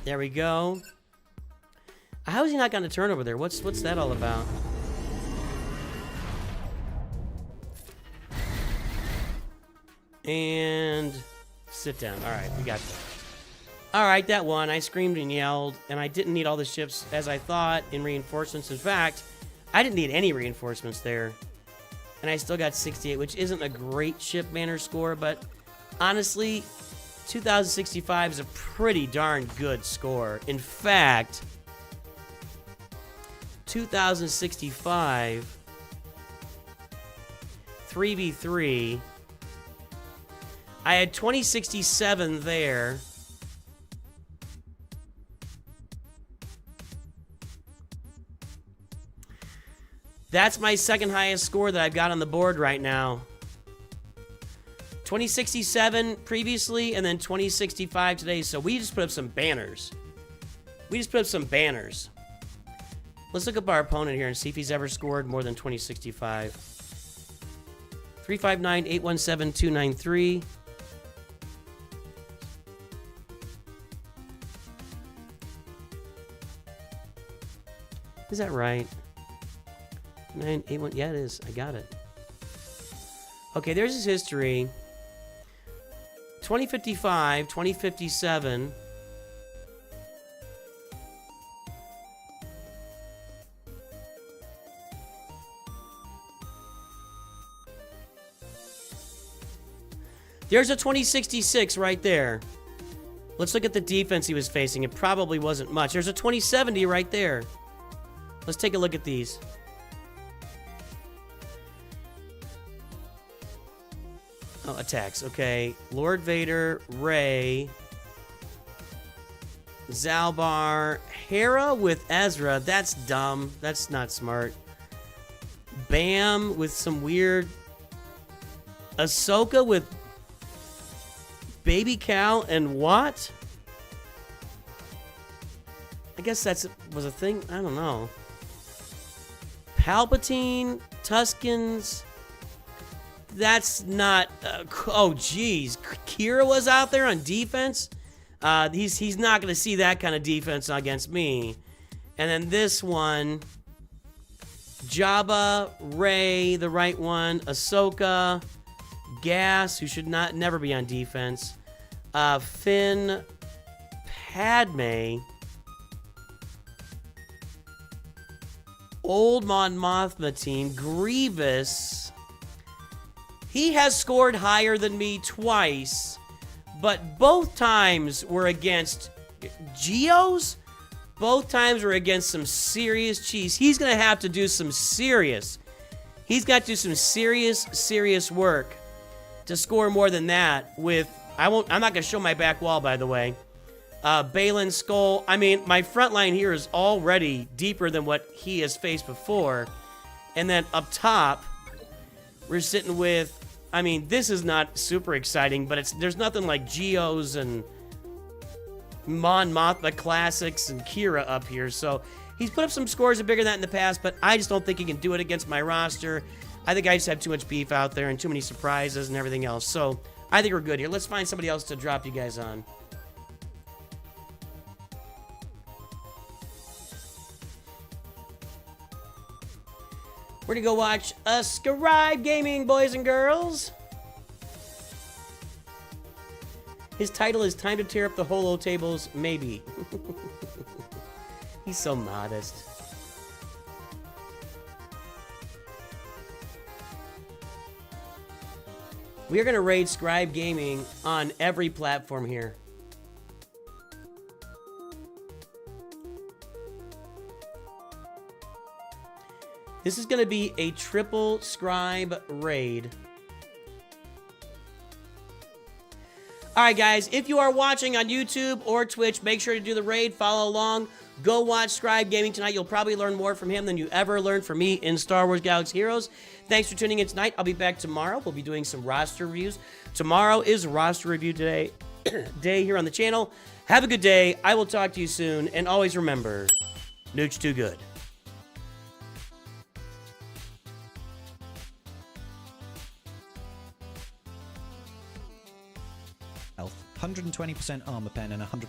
There we go. How is he not gotten a turn over there? What's that all about? And sit down. All right, we got that. All right, that one. I screamed and yelled, and I didn't need all the ships as I thought in reinforcements. In fact, I didn't need any reinforcements there. And I still got 68, which isn't a great ship banner score, but honestly, 2065 is a pretty darn good score. In fact, 2065, 3v3, I had 2067 there. That's my second highest score that I've got on the board right now. 2067 previously, and then 2065 today. So we just put up some banners. Let's look up our opponent here and see if he's ever scored more than 2065. 359-817-293. Is that right? 981. Yeah, it is. I got it. Okay, there's his history. 2055, 2057. There's a 2066 right there. Let's look at the defense he was facing. It probably wasn't much. There's a 2070 right there. Let's take a look at these. Oh, attacks. Okay. Lord Vader, Rey, Zalbar, Hera with Ezra. That's dumb. That's not smart. Bam with some weird... Ahsoka with Baby Cal and what? I guess that was a thing. I don't know. Palpatine, Tuskens... That's not... oh, geez. Kira was out there on defense? He's not going to see that kind of defense against me. And then this one... Jabba, Rey, the right one. Ahsoka. Gas, who should never be on defense. Finn. Padme. Old Mon Mothma team. Grievous... He has scored higher than me twice, but both times were against Geos. Both times were against some serious cheese. He's going to have to do some serious. He's got to do some serious work to score more than that with... I'm not going to show my back wall, by the way. Balin Skull. I mean, my front line here is already deeper than what he has faced before. And then up top, we're sitting with... I mean, this is not super exciting, but there's nothing like Geos and Mon Mothma Classics and Kira up here. So he's put up some scores that are bigger than that in the past, but I just don't think he can do it against my roster. I think I just have too much beef out there and too many surprises and everything else. So I think we're good here. Let's find somebody else to drop you guys on. We're gonna go watch Scribe Gaming, boys and girls. His title is Time to Tear Up the Holo Tables, maybe. He's so modest. We are gonna raid Scribe Gaming on every platform here. This is going to be a triple Scribe raid. All right, guys, if you are watching on YouTube or Twitch, make sure to do the raid, follow along. Go watch Scribe Gaming tonight. You'll probably learn more from him than you ever learned from me in Star Wars Galaxy Heroes. Thanks for tuning in tonight. I'll be back tomorrow. We'll be doing some roster reviews. Tomorrow is roster review day here on the channel. Have a good day. I will talk to you soon. And always remember, NOOCH2GUD. 120% armor pen and 100%